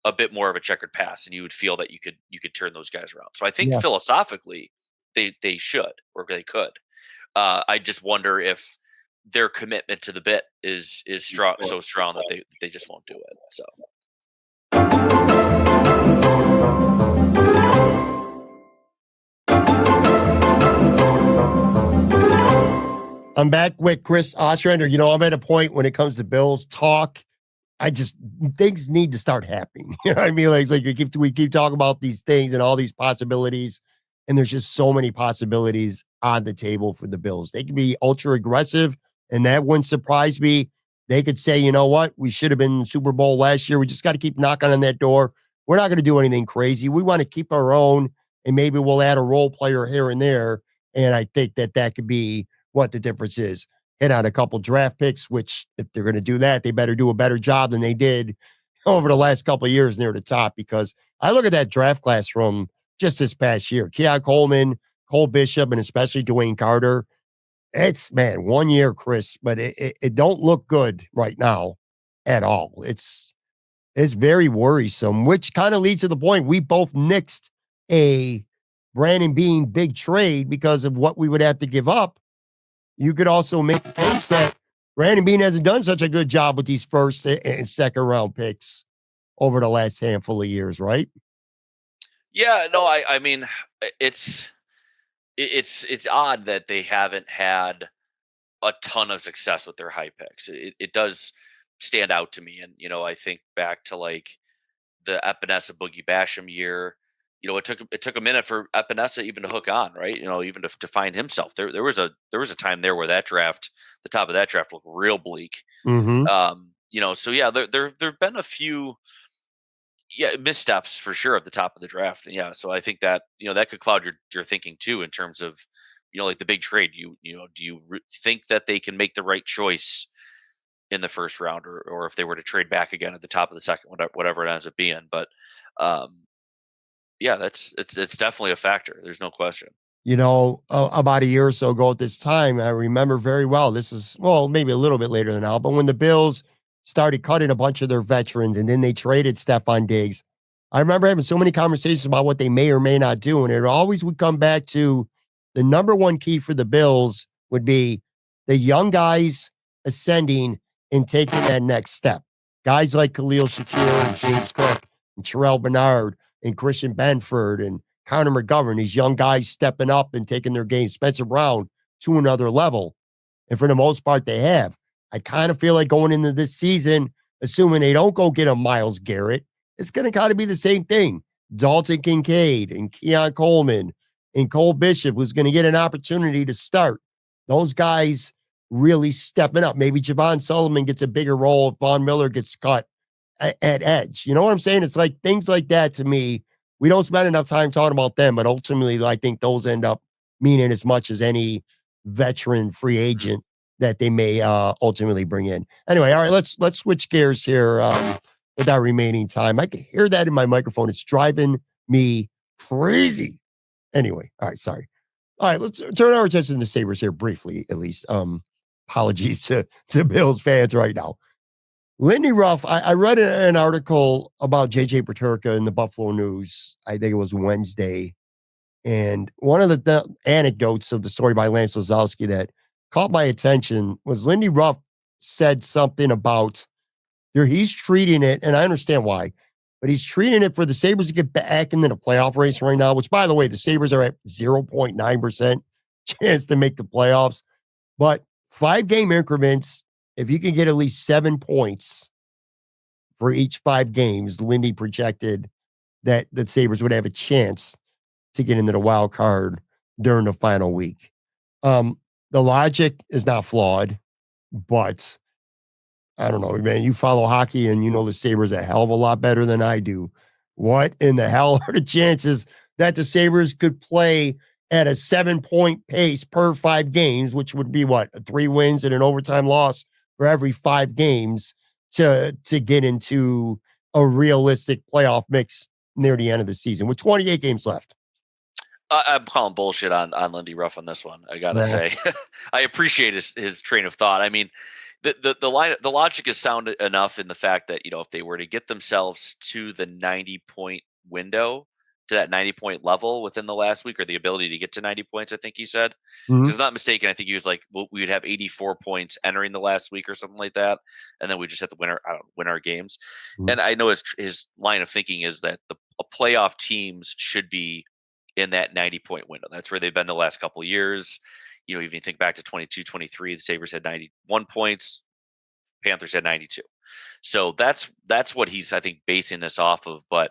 a bit more of a checkered past, and you would feel that you could turn those guys around. So I think Yeah. philosophically they should or they could. I just wonder if their commitment to the bit is strong, so strong that they just won't do it. So I'm back with Chris Ostrander. I'm at a point when it comes to Bills talk. Things need to start happening. You know what I mean? Like we keep talking about these things and all these possibilities, and there's just so many possibilities on the table for the Bills. They can be ultra aggressive, and that wouldn't surprise me. They could say, you know what? We should have been in the Super Bowl last year. We just got to keep knocking on that door. We're not going to do anything crazy. We want to keep our own, and maybe we'll add a role player here and there. And I think that that could be what the difference is. Hit on a couple draft picks, which if they're going to do that, they better do a better job than they did over the last couple of years near the top. Because I look at that draft class from just this past year: Keon Coleman, Cole Bishop, and especially Dwayne Carter. It's, man, 1 year, Chris, but it don't look good right now at all. It's very worrisome, which kind of leads to the point we both nixed a Brandon Beane big trade because of what we would have to give up. You could also make the case that Brandon Beane hasn't done such a good job with these first and second round picks over the last handful of years, right? Yeah, no, I mean, it's it's odd that they haven't had a ton of success with their high picks. It does stand out to me, and I think back to like the Epinesa Boogie Basham year. It took a minute for Epinesa even to hook on, right? Even to find himself. There was a time there where the top of that draft looked real bleak. Mm-hmm. So yeah, there've been a few, yeah, missteps for sure at the top of the draft. And yeah, so I think that that could cloud your thinking too in terms of like the big trade. Do you think that they can make the right choice in the first round, or if they were to trade back again at the top of the second, whatever it ends up being. But um, yeah, it's definitely a factor. There's no question. About a year or so ago at this time, I remember very well. This is, well, maybe a little bit later than now, but when the Bills started cutting a bunch of their veterans and then they traded Stephon Diggs, I remember having so many conversations about what they may or may not do. And it always would come back to the number one key for the Bills would be the young guys ascending and taking that next step. Guys like Khalil Shakir and James Cook and Terrell Bernard and Christian Benford and Connor McGovern, these young guys stepping up and taking their game, Spencer Brown, to another level. And for the most part, they have. I kind of feel like going into this season, assuming they don't go get a Miles Garrett, it's going to kind of be the same thing. Dalton Kincaid and Keon Coleman and Cole Bishop, who's going to get an opportunity to start. Those guys really stepping up. Maybe Javon Sullivan gets a bigger role if Von Miller gets cut at edge. You know what I'm saying? It's like things like that to me. We don't spend enough time talking about them, but ultimately, I think those end up meaning as much as any veteran free Mhm. agent that they may ultimately bring in. Anyway, all right, let's switch gears here with our remaining time. I can hear that in my microphone. It's driving me crazy. Anyway, all right, sorry. All right, let's turn our attention to the Sabres here briefly, at least. Apologies to Bills fans right now. Lindy Ruff, I read an article about JJ Paterka in the Buffalo News. I think it was Wednesday. And one of the anecdotes of the story by Lance Lazowski that caught my attention was Lindy Ruff said something about he's treating it, and I understand why, but he's treating it for the Sabres to get back into the playoff race right now, which, by the way, the Sabres are at 0.9% chance to make the playoffs. But 5-game increments, if you can get at least 7 points for each 5 games, Lindy projected that the Sabres would have a chance to get into the wild card during the final week. The logic is not flawed, but I don't know, man. You follow hockey and you know the Sabres a hell of a lot better than I do. What in the hell are the chances that the Sabres could play at a 7-point pace per 5 games, which would be what, 3 wins and an overtime loss for every 5 games to get into a realistic playoff mix near the end of the season with 28 games left? I'm calling bullshit on Lindy Ruff on this one. I gotta Nah. say, I appreciate his train of thought. I mean, the logic is sound enough in the fact that if they were to get themselves to the 90-point window, to that 90-point level within the last week, or the ability to get to 90 points, I think he said. Mhm. Because I'm not mistaken, I think he was like, we would have 84 points entering the last week or something like that, and then we just have to win our games. Mhm. And I know his line of thinking is that the playoff teams should be in that 90-point window. That's where they've been the last couple of years. Even you think back to 22, 23, the Sabres had 91 points, Panthers had 92. So that's what he's, I think, basing this off of. But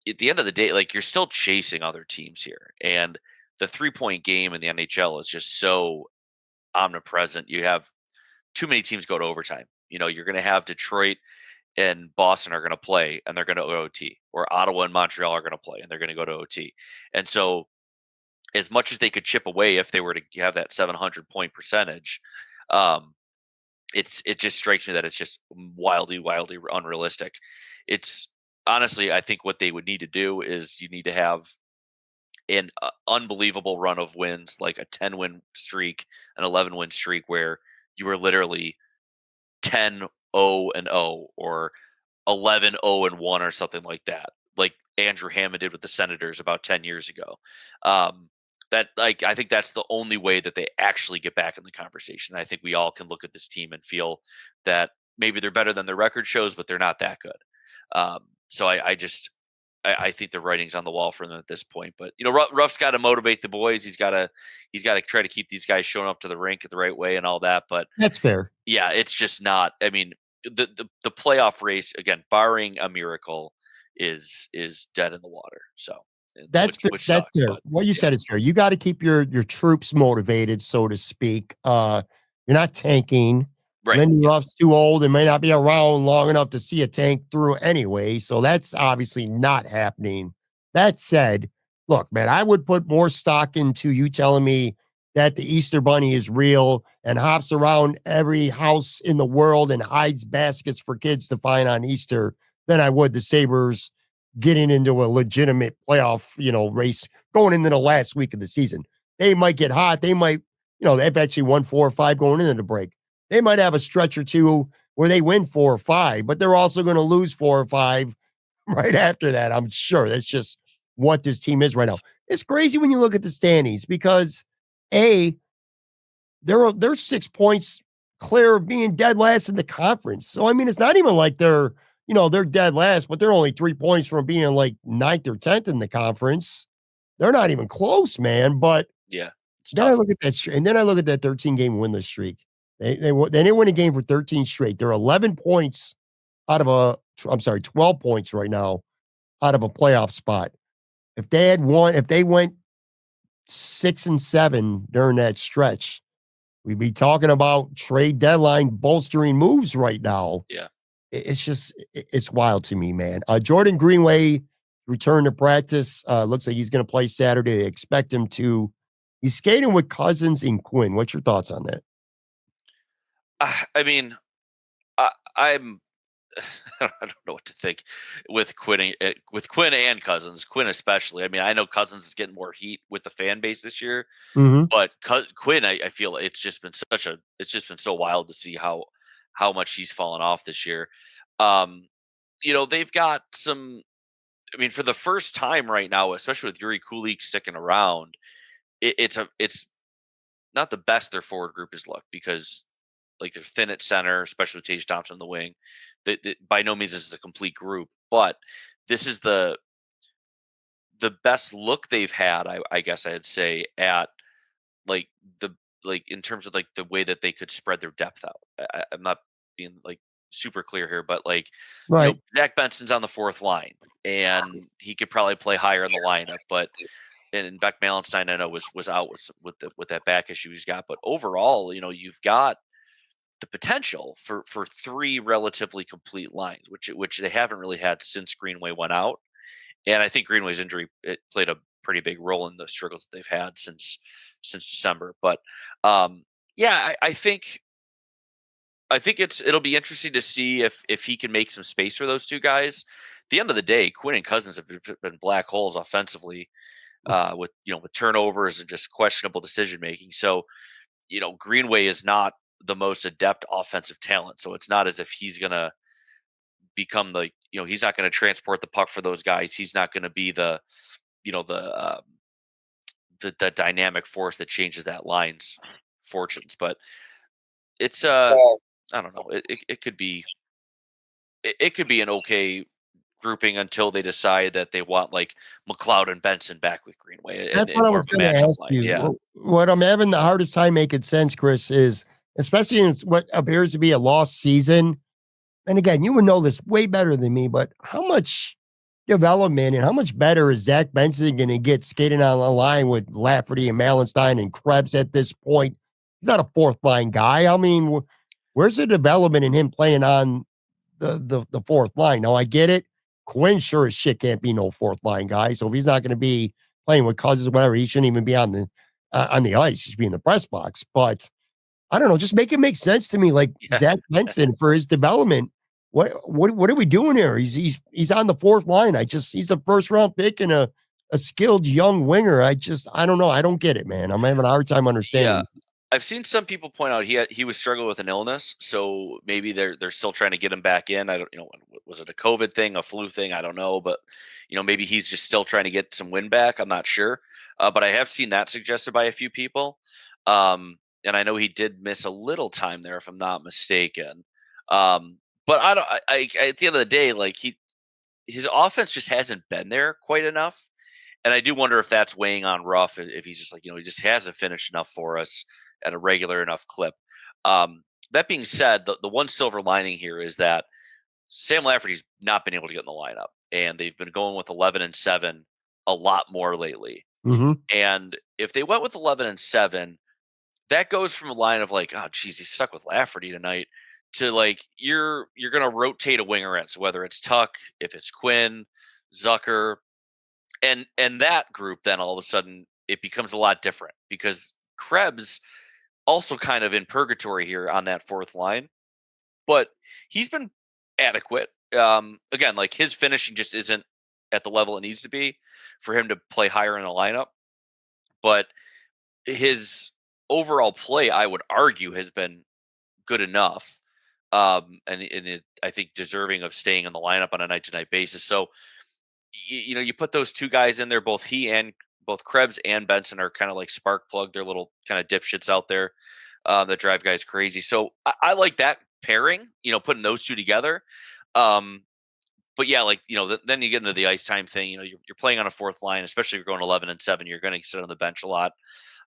at the end of the day, like, you're still chasing other teams here. And the 3-point game in the NHL is just so omnipresent. You have too many teams go to overtime You're going to have Detroit and Boston are going to play and they're going to go to OT, or Ottawa and Montreal are going to play and they're going to go to OT. And so, as much as they could chip away if they were to have that 700 point percentage, um, it just strikes me that it's just wildly unrealistic. It's honestly, I think what they would need to do is you need to have an unbelievable run of wins, like a 10-win streak, an 11-win streak, where you were literally 10-0-0 or 11-0-1 or something like that, like Andrew Hammond did with the Senators about 10 years ago. Um, I think that's the only way that they actually get back in the conversation. I think we all can look at this team and feel that maybe they're better than their record shows, but they're not that good. So I think the writing's on the wall for them at this point. But Ruff's got to motivate the boys. He's got to try to keep these guys showing up to the rink the right way and all that. But That's fair. yeah, it's just not. I mean, the playoff race, again, barring a miracle, is dead in the water. So which That's sucks. fair. But What you yeah, said is fair. You got to keep your troops motivated, so to speak. You're not tanking. right. Lindy Yeah, Ruff's too old and may not be around long enough to see a tank through anyway. So that's obviously not happening. That said, look, man, I would put more stock into you telling me that the Easter Bunny is real and hops around every house in the world and hides baskets for kids to find on Easter than I would the Sabres getting into a legitimate playoff, race going into the last week of the season. They might get hot. They might, they've actually won 4 or 5 going into the break. They might have a stretch or two where they win 4 or 5, but they're also going to lose 4 or 5 right after that. I'm sure that's just what this team is right now. It's crazy when you look at the standings because they're 6 points clear of being dead last in the conference. So I mean, it's not even like they're dead last, but they're only 3 points from being like 9th or 10th in the conference. They're not even close, man. But yeah, it's then I tough. look at and then I look at that 13-game winless streak. They didn't win a game for 13 straight. They're 11 points out of I'm sorry, 12 points right now out of a playoff spot. If they went 6-7 during that stretch, we'd be talking about trade deadline bolstering moves right now. Yeah. It's just it's wild to me, man. Jordan Greenway returned to practice. Looks like he's going to play Saturday. They expect him to. He's skating with Cousins and Quinn. What's your thoughts on that? I mean, I'm I don't know what to think with Quinn and Cousins. Quinn especially. I mean, I know Cousins is getting more heat with the fan base this year, Mhm. but Quinn, I feel it's just been so wild to see how much he's fallen off this year. Um, they've got some. I mean, for the first time right now, especially with Yuri Kulik sticking around, it's not the best their forward group has looked because like they're thin at center, especially with Tage Thompson in the wing. By no means this is a complete group, but this is the best look they've had. I guess I'd say at like the like in terms of like the way that they could spread their depth out. I'm not being like super clear here, but like Right. Zach Benson's on the fourth line, and he could probably play higher in the lineup, but and Beck Malenstein I know was out with that back issue he's got, but overall, you've got the potential for 3 relatively complete lines, which they haven't really had since Greenway went out. And I think Greenway's injury it played a pretty big role in the struggles that they've had since December. But yeah, I think it'll be interesting to see if he can make some space for those two guys. At the end of the day, Quinn and Cousins have been black holes offensively with turnovers and just questionable decision making. So Greenway is not the most adept offensive talent. So it's not as if he's going to become he's not going to transport the puck for those guys. He's not going to be you know, the, um, the dynamic force that changes that line's fortunes. But it's, I don't know. It could be, it could be an okay grouping until they decide that they want like McLeod and Benson back with Greenway That's and what I more was of a going to matchup ask line. you. Yeah. What I'm having the hardest time making sense, Chris, is especially in what appears to be a lost season. And again, you would know this way better than me, but how much development and how much better is Zach Benson going to get skating on the line with Lafferty and Malenstein and Krebs at this point? He's not a fourth line guy. I mean, Where's the development in him playing on the fourth line? Now I get it. Quinn sure as shit can't be no fourth line guy. So if he's not going to be playing with Cousins or whatever, he shouldn't even be on the ice. He should be in the press box. But I don't know. Just make it make sense to me, like Yeah. Zach Benson for his development. What are we doing here? He's on the fourth line. He's the first round pick and a skilled young winger. I don't know. I don't get it, man. I'm having a hard time Yeah. understanding. I've seen some people point out he was struggling with an illness, so maybe they're still trying to get him back in. I don't, was it a COVID thing, a flu thing? I don't know, but maybe he's just still trying to get some wind back. I'm not sure, but I have seen that suggested by a few people, and I know he did miss a little time there, if I'm not mistaken. But I don't. At the end of the day, like his offense just hasn't been there quite enough. And I do wonder if that's weighing on Ruff, if he's just like, he just hasn't finished enough for us at a regular enough clip. That being said, the one silver lining here is that Sam Lafferty's not been able to get in the lineup, and they've been going with 11-7 a lot more lately. Hmm. And if they went with 11-7, that goes from a line of like, oh, geez, he's stuck with Lafferty tonight, to like you're going to rotate a winger in. So whether it's Tuck, if it's Quinn, Zucker, and that group, then all of a sudden it becomes a lot different because Krebs also kind of in purgatory here on that fourth line, but he's been adequate. Again, like his finishing just isn't at the level it needs to be for him to play higher in the lineup, but his overall play, I would argue, has been good enough, I think deserving of staying in the lineup on a night to night basis. So you put those two guys in there, both Krebs and Benson are kind of like spark plug. They're little kind of dipshits out there that drive guys crazy. So I like that pairing, putting those two together. Um, but yeah, like, then you get into the ice time thing, you're playing on a fourth line, especially if you're going 11-7, you're going to sit on the bench a lot.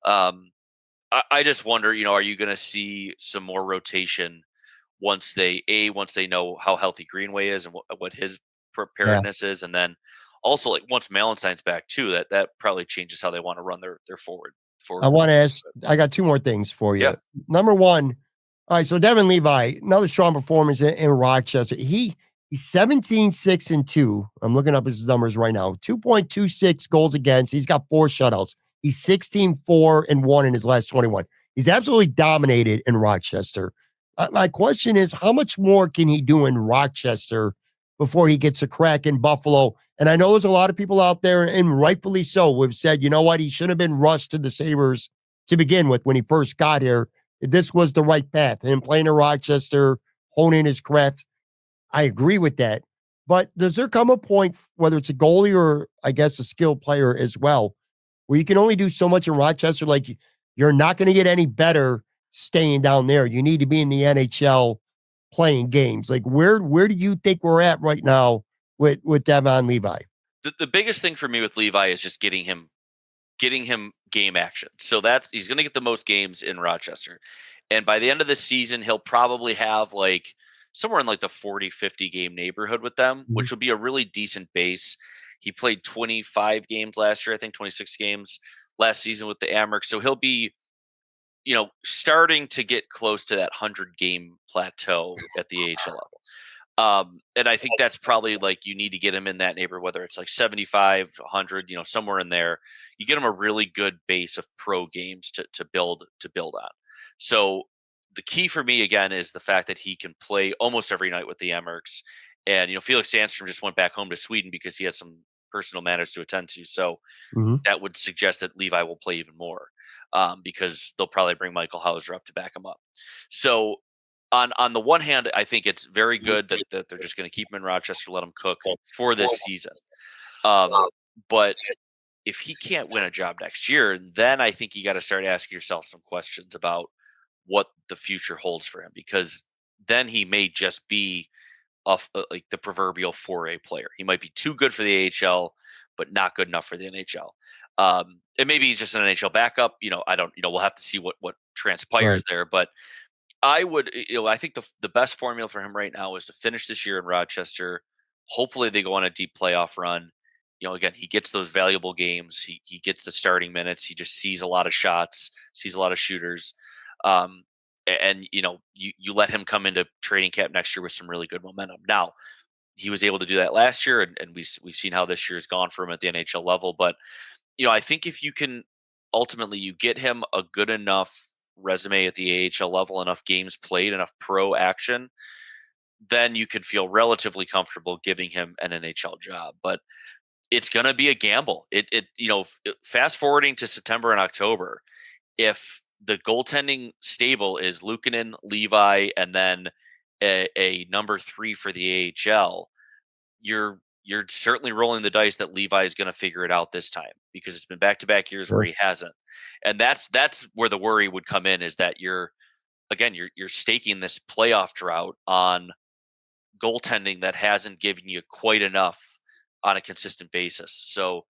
Um, I just wonder, are you going to see some more rotation once they know how healthy Greenway is and what his Yeah. preparedness is, and then also like once Malenstein's back too, that probably changes how they want to run their forward I want to runs a little ask, bit. I got two more things for Yeah, you. Number one, all right, so Devin Levi, another strong performance in Rochester. He's 17-6-2. I'm looking up his numbers right now. 2.26 goals against. He's got 4 shutouts. He's 16-4-1 in his last 21. He's absolutely dominated in Rochester. My question is, how much more can he do in Rochester before he gets a crack in Buffalo? And I know there's a lot of people out there, and rightfully so, who have said, you know what, he should have been rushed to the Sabres to begin with when he first got here. This was the right path. Him playing in Rochester, honing his craft. I agree with that. But does there come a point, whether it's a goalie or I guess a skilled player as well, where you can only do so much in Rochester? Like you're not going to get any better staying down there. You need to be in the NHL playing games. Like where do you think we're at right now with Devon Levi? the biggest thing for me with Levi is just getting him game action. So he's going to get the most games in Rochester. And by the end of the season, he'll probably have like somewhere in like the 40-50 game neighborhood with them, Mhm. which will be a really decent base. He played 25 games last year, I think 26 games last season with the Amherst. So he'll be, starting to get close to that 100 game plateau at the AHL level. And I think that's probably like you need to get him in that neighborhood, whether it's like 75, 100, somewhere in there. You get him a really good base of pro games to build on. So the key for me again is the fact that he can play almost every night with the Emmerks. And Felix Sandstrom just went back home to Sweden because he had some personal matters to attend to. So Mhm. that would suggest that Levi will play even more because they'll probably bring Michael Hauser up to back him up. So on the one hand, I think it's very good that they're just going to keep him in Rochester, let him cook for this season. But if he can't win a job next year, then I think you got to start asking yourself some questions about what the future holds for him, because then he may just be like the proverbial 4A player. He might be too good for the AHL, but not good enough for the NHL. And maybe he's just an NHL backup. I don't. We'll have to see what transpires Right. there. But I would, I think the best formula for him right now is to finish this year in Rochester. Hopefully, they go on a deep playoff run. Again, he gets those valuable games. He gets the starting minutes. He just sees a lot of shots, sees a lot of shooters. Um, and you let him come into training camp next year with some really good momentum. Now, he was able to do that last year, and we've seen how this year's gone for him at the NHL level. But I think if you can ultimately you get him a good enough resume at the AHL level, enough games played, enough pro action, then you could feel relatively comfortable giving him an NHL job. But it's going to be a gamble. Fast forwarding to September and October, if the goaltending stable is Luukkonen, Levi, and then a number 3 for the AHL, you're certainly rolling the dice that Levi is going to figure it out this time, because it's been back-to-back years where Sure. he hasn't. And that's where the worry would come in, is that you're staking this playoff drought on goaltending that hasn't given you quite enough on a consistent basis. So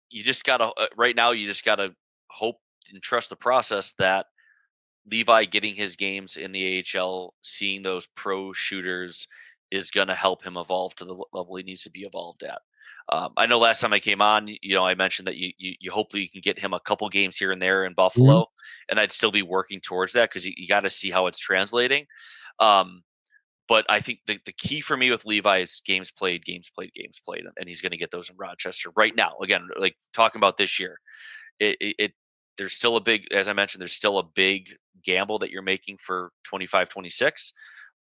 you just got to right now you just got to hope and trust the process that Levi getting his games in the AHL, seeing those pro shooters, is going to help him evolve to the level he needs to be evolved at. I know last time I came on, I mentioned that you hopefully you can get him a couple games here and there in Mhm. Buffalo, and I'd still be working towards that, because you got to see how it's translating. Um, but I think the key for me with Levi is games played, games played, games played, and he's going to get those in Rochester right now. Again, like talking about this year, it there's still a big, as I mentioned, there's still a big gamble that you're making for 25, 26.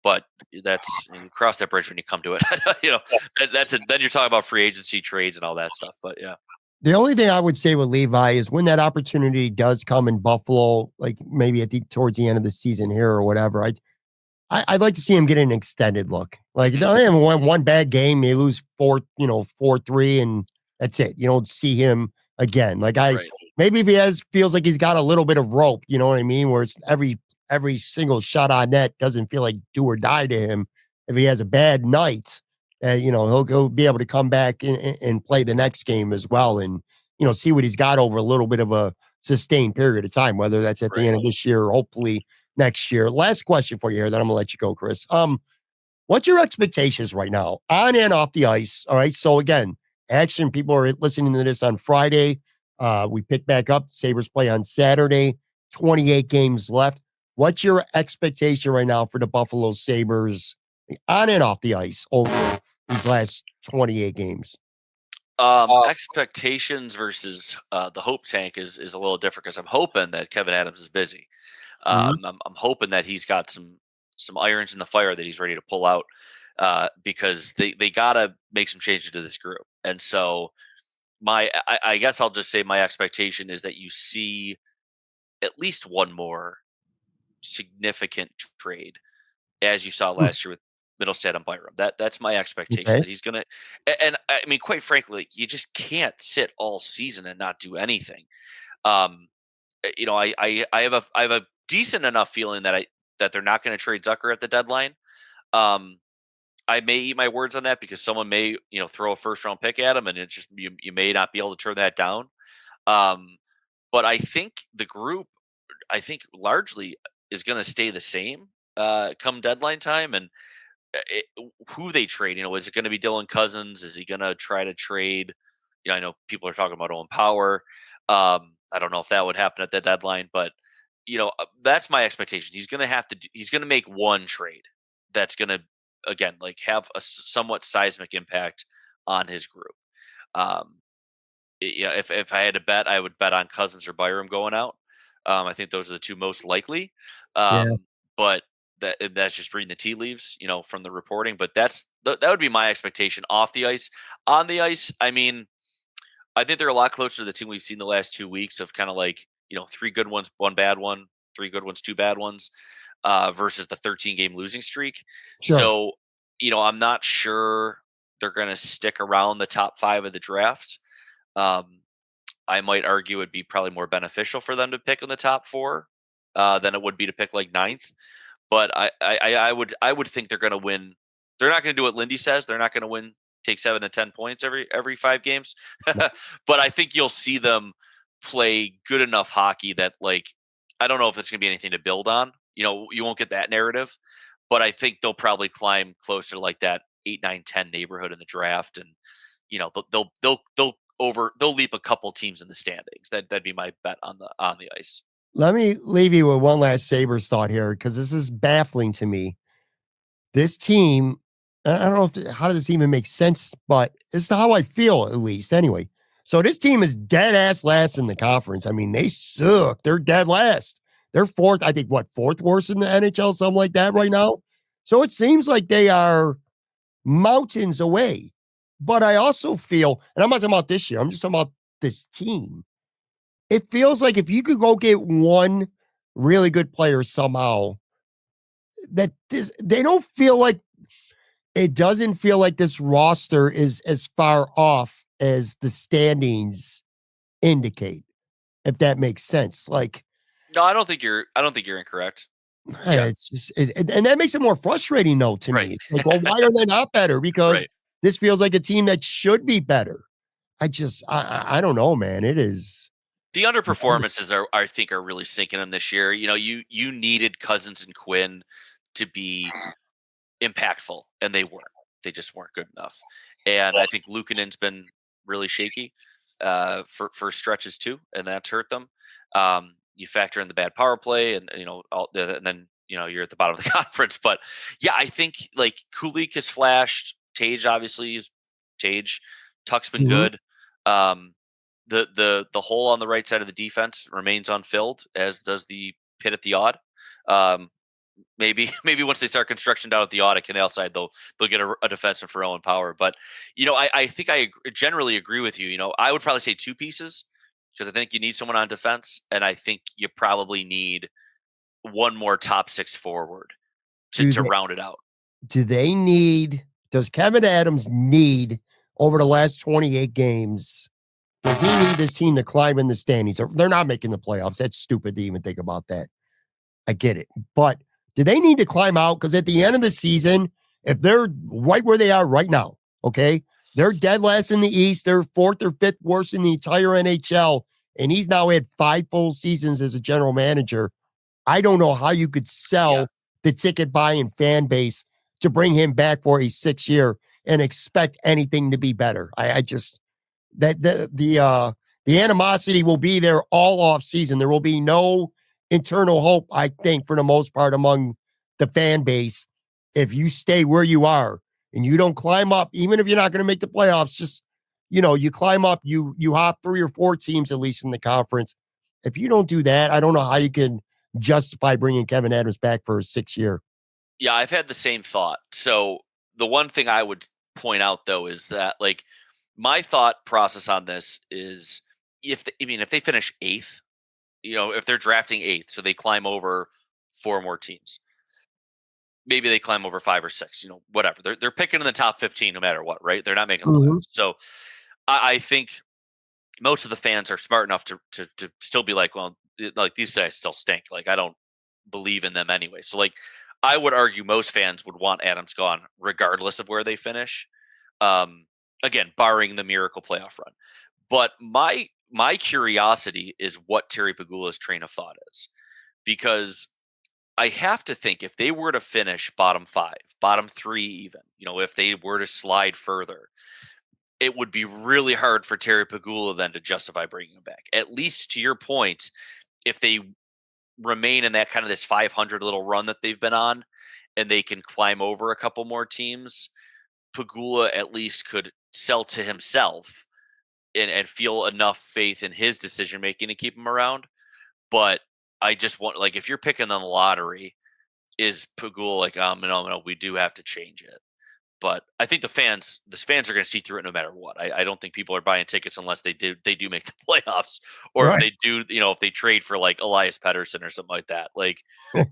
But you cross that bridge when you come to it. you know, that's it. Then you're talking about free agency trades and all that stuff. But yeah, The only thing I would say with Levi is when that opportunity does come in Buffalo, like maybe towards the end of the season here or whatever, I'd like to see him get an extended look. Like, hmm don't have one bad game, they lose 4-3, and that's it. You don't see him again. Like, right, maybe if he feels like he's got a little bit of rope, you know what I mean? Where it's every single shot on net doesn't feel like do or die to him. If he has a bad night, he'll be able to come back and play the next game as well, and see what he's got over a little bit of a sustained period of time, whether that's at the right. end of this year or hopefully next year. Last question for you here, then I'm gonna let you go, Chris. What's your expectations right now on and off the ice? All right. So again, action. People are listening to this on Friday. We pick back up. Sabres play on Saturday. 28 games left. What's your expectation right now for the Buffalo Sabres on and off the ice over these last 28 games? Expectations versus the hope tank is a little different, because I'm hoping that Kevin Adams is busy. Mhm. I'm hoping that he's got some irons in the fire that he's ready to pull out, because they gotta make some changes to this group. And so I guess I'll just say my expectation is that you see at least one more significant trade, as you saw Hmm. last year with Middlestead and Byram. That's my expectation, Okay. that he's gonna. And I mean, quite frankly, you just can't sit all season and not do anything. Um, I have a decent enough feeling that they're not going to trade Zucker at the deadline. Um, I may eat my words on that, because someone may throw a first round pick at him, and it's just you may not be able to turn that down. Um, but I think the group, I think largely, is going to stay the same come deadline time. And it, who they trade, is it going to be Dylan Cousins? Is he going to try to trade? I know people are talking about Owen Power. I don't know if that would happen at the deadline, but that's my expectation. He's going to he's going to make one trade that's going to, again, like, have a somewhat seismic impact on his group. Um, if I had to bet, I would bet on Cousins or Byram going out. I think those are the two most likely. Yeah. But that's just reading the tea leaves, from the reporting. But that would be my expectation off the ice. On the ice, I mean, I think they're a lot closer to the team we've seen the last 2 weeks, of kind of like, three good ones, one bad one, three good ones, two bad ones, versus the 13 game losing streak. Sure. So, I'm not sure they're going to stick around the top 5 of the draft. Um, I might argue it'd be probably more beneficial for them to pick in the top 4 than it would be to pick like ninth. But I would think they're going to win. They're not going to do what Lindy says. They're not going to win, take 7 to 10 points every 5 games. No. But I think you'll see them play good enough hockey that, like, I don't know if it's going to be anything to build on. You won't get that narrative, but I think they'll probably climb closer to like that 8, 9, 10 neighborhood in the draft, and they'll leap a couple teams in the standings. That'd be my bet on the ice. Let me leave you with one last Sabres thought here because this is baffling to me. This team, I don't know how does this even make sense, but it's how I feel at least. Anyway, so this team is dead ass last in the conference. I mean, they suck. They're dead last. They're fourth, I think, fourth worst in the NHL, something like that right now. So it seems like they are mountains away. But I also feel, and I'm not talking about this year, I'm just talking about this team. It feels like if you could go get one really good player somehow, they don't feel like it doesn't feel like this roster is as far off as the standings indicate, if that makes sense. Like, No, I don't think you're incorrect. Yeah. it's just, and that makes it more frustrating though to Right. me. It's like, well, why are they not better? Because Right. this feels like a team that should be better. I don't know, man. It is. The underperformances are I think are really sinking in this year. You know, you needed Cousins and Quinn to be impactful, and they weren't. They just weren't good enough. And I think Luukkonen's been really shaky for stretches too, and that's hurt them. You factor in the bad power play, and and then you're at the bottom of the conference. But yeah, I think like Kulik has flashed. Tage obviously is Tage. Tuck's been Mhm. good. Um, the hole on the right side of the defense remains unfilled, as does the pit at the odd. Um, maybe once they start construction down at the audit canal side, they'll get a defenseman for Owen Power. But I think generally agree with you. I would probably say two pieces because I think you need someone on defense, and I think you probably need one more top six forward to Do to they round it out. do they need does Kevin Adams need over the last 28 games? Does he need this team to climb in the standings? They're not making the playoffs. That's stupid to even think about that. I get it. But do they need to climb out? Because at the end of the season, if they're right where they are right now, okay, they're dead last in the East. They're fourth or fifth worst in the entire NHL. And he's now had 5 full seasons as a general manager. I don't know how you could Yeah, sell the ticket buying fan base to bring him back for a 6 year and expect anything to be better. I just that the animosity will be there all off season. There will be no internal hope, I think, for the most part among the fan base. If you stay where you are and you don't climb up, even if you're not going to make the playoffs, just you climb up, you hop 3 or 4 teams at least in the conference. If you don't do that, I don't know how you can justify bringing Kevin Adams back for a 6 year. yeah, I've had the same thought. So the one thing I would point out though is that like my thought process on this is if they finish eighth, if they're drafting eighth, so they climb over four more teams. Maybe they climb over five or six, whatever. They're picking in the top 15 no matter what, right? They're not making the Mhm. playoffs. So I think most of the fans are smart enough to still be like, well, like these guys still stink. Like I don't believe in them anyway. So like I would argue most fans would want Adams gone regardless of where they finish. Um, again, barring the miracle playoff run. But my curiosity is what Terry Pagula's train of thought is, because I have to think if they were to finish bottom five, bottom three, even, if they were to slide further, it would be really hard for Terry Pagula then to justify bringing him back. At least to your point, if they remain in that kind of this 500 little run that they've been on and they can climb over a couple more teams, Pagula at least could sell to himself and feel enough faith in his decision making to keep him around. But I just want, like, if you're picking on the lottery, is Pagula like, no, we do have to change it. But I think the fans are going to see through it no matter what. I don't think people are buying tickets unless they do make the playoffs, or if Right. they do, if they trade for like Elias Pettersson or something like that. Like I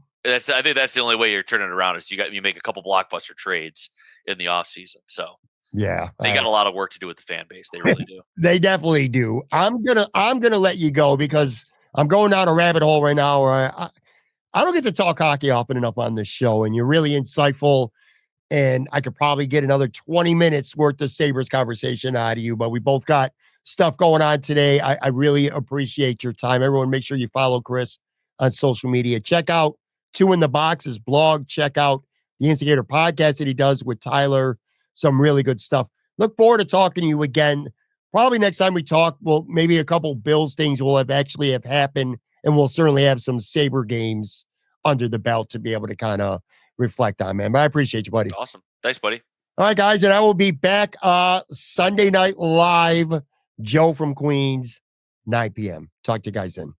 think that's the only way you're turning it around is you make a couple blockbuster trades in the offseason. So Yeah. they got a lot of work to do with the fan base. They really do. They definitely do. I'm gonna let you go because I'm going down a rabbit hole right now where I don't get to talk hockey often enough on this show, and you're really insightful. And I could probably get another 20 minutes worth of Sabres conversation out of you, but we both got stuff going on today. I really appreciate your time. Everyone, make sure you follow Chris on social media. Check out Two in the Box's blog. Check out the Instigator podcast that he does with Tyler. Some really good stuff. Look forward to talking to you again. Probably next time we talk, well, maybe a couple Bills things will have happened and we'll certainly have some Sabre games under the belt to be able to kind of reflect on, man. But I appreciate you, buddy. Awesome. Thanks, buddy. All right, guys, and I will be back Sunday night live. Joe from Queens, 9 p.m. Talk to you guys then.